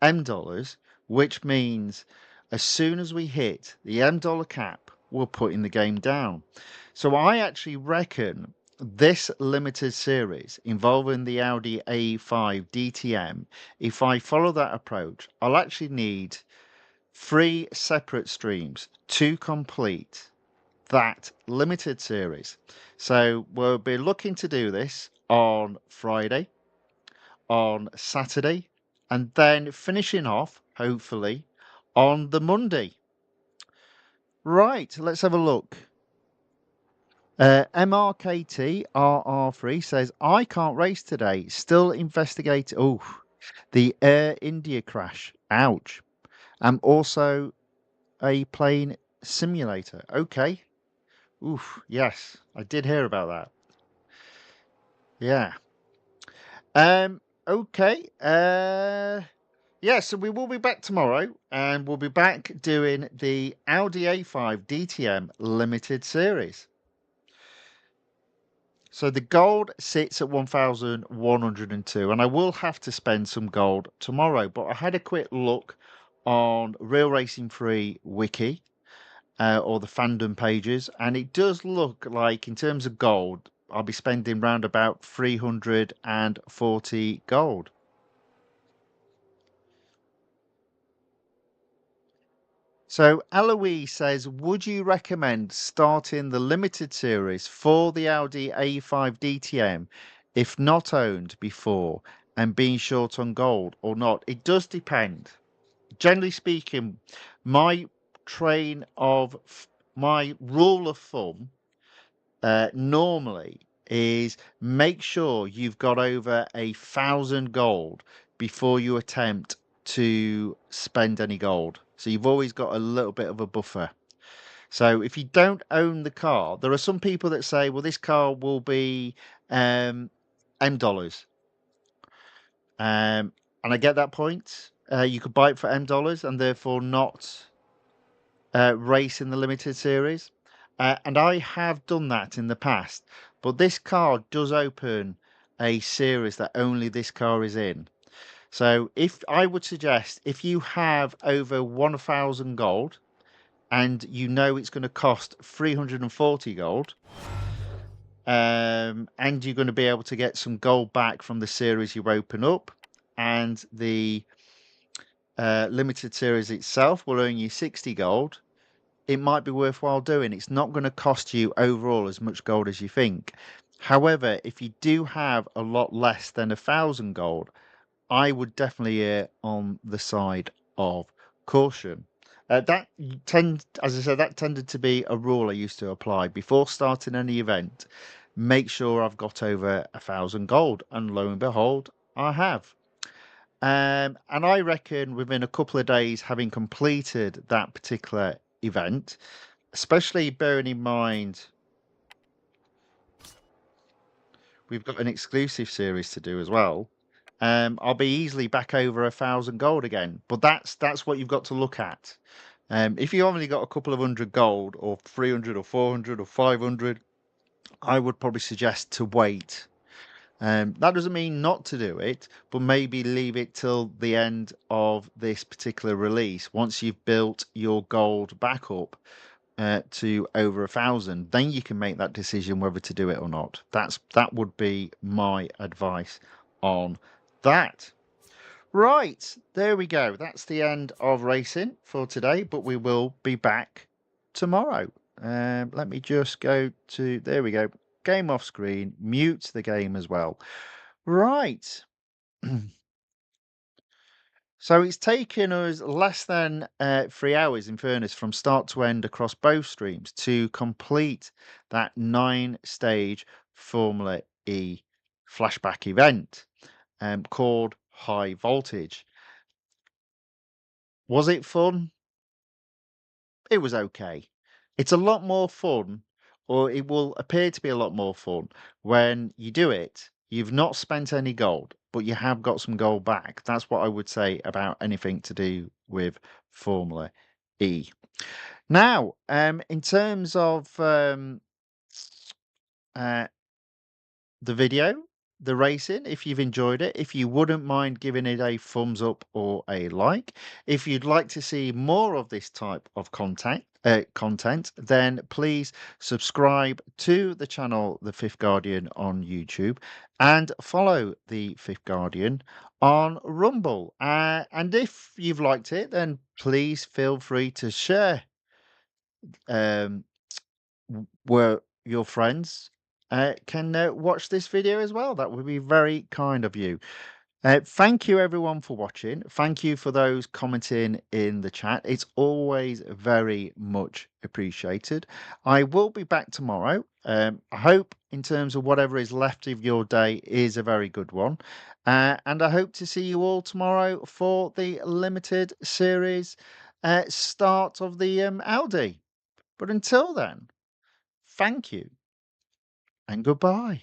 S1: $M, which means as soon as we hit the $M cap, we're putting the game down. So I actually reckon this limited series involving the Audi A5 DTM, if I follow that approach, I'll actually need 3 separate streams to complete that limited series. So we'll be looking to do this on Friday, on Saturday, and then finishing off, hopefully, on the Monday. Right, let's have a look. MRKT RR3 says, I can't race today. Still investigating. Oh, the Air India crash. Ouch. I'm also a plane simulator. Okay. Oof. Yes, I did hear about that. Yeah. Okay. Yeah, so we will be back tomorrow and we'll be back doing the Audi A5 DTM limited series. So the gold sits at 1,102 and I will have to spend some gold tomorrow, but I had a quick look on Real Racing Free Wiki or the fandom pages, and it does look like in terms of gold, I'll be spending round about 340 gold. So Eloise says, would you recommend starting the limited series for the Audi A5 DTM if not owned before and being short on gold or not? It does depend. Generally speaking, my train of my rule of thumb normally is make sure you've got over 1,000 gold before you attempt to spend any gold. So you've always got a little bit of a buffer. So if you don't own the car, there are some people that say, well, this car will be M dollars. And I get that point. You could buy it for M dollars and therefore not race in the limited series. And I have done that in the past. But this car does open a series that only this car is in. So if I would suggest if you have over 1,000 gold and you know it's going to cost 340 gold, and you're going to be able to get some gold back from the series you open up, and the limited series itself will earn you 60 gold, it might be worthwhile doing. It's not going to cost you overall as much gold as you think. However, if you do have a lot less than 1,000 gold, I would definitely err on the side of caution. As I said, that tended to be a rule I used to apply before starting any event. Make sure I've got over 1,000 gold, and lo and behold, I have. And I reckon within a couple of days, having completed that particular event, especially bearing in mind we've got an exclusive series to do as well. I'll be easily back over 1,000 gold again. But that's what you've got to look at. If you only got a couple of hundred gold, or 300, or 400, or 500, I would probably suggest to wait. That doesn't mean not to do it, but maybe leave it till the end of this particular release. Once you've built your gold back up to over 1,000, then you can make that decision whether to do it or not. That would be my advice on that. Right, there we go. That's the end of racing for today, but we will be back tomorrow. Let me just go to, there we go, game off screen, mute the game as well. Right. So it's taken us less than 3 hours, in fairness, from start to end across both streams to complete that 9-stage Formula E flashback event called High Voltage. Was it fun? It was okay. It's a lot more fun, or it will appear to be a lot more fun when you do it. You've not spent any gold, but you have got some gold back. That's what I would say about anything to do with Formula E. Now, in terms of uh, the video, the racing, if you've enjoyed it, if you wouldn't mind giving it a thumbs up or a like. If you'd like to see more of this type of content, then please subscribe to the channel The Fifth Guardian on YouTube and follow the Fifth Guardian on Rumble. And if you've liked it, then please feel free to share um, where your friends can watch this video as well. That would be very kind of you. Thank you everyone for watching. Thank you for those commenting in the chat. It's always very much appreciated. I will be back tomorrow. I hope in terms of whatever is left of your day is a very good one. And I hope to see you all tomorrow for the limited series start of the Audi. But until then, thank you and goodbye.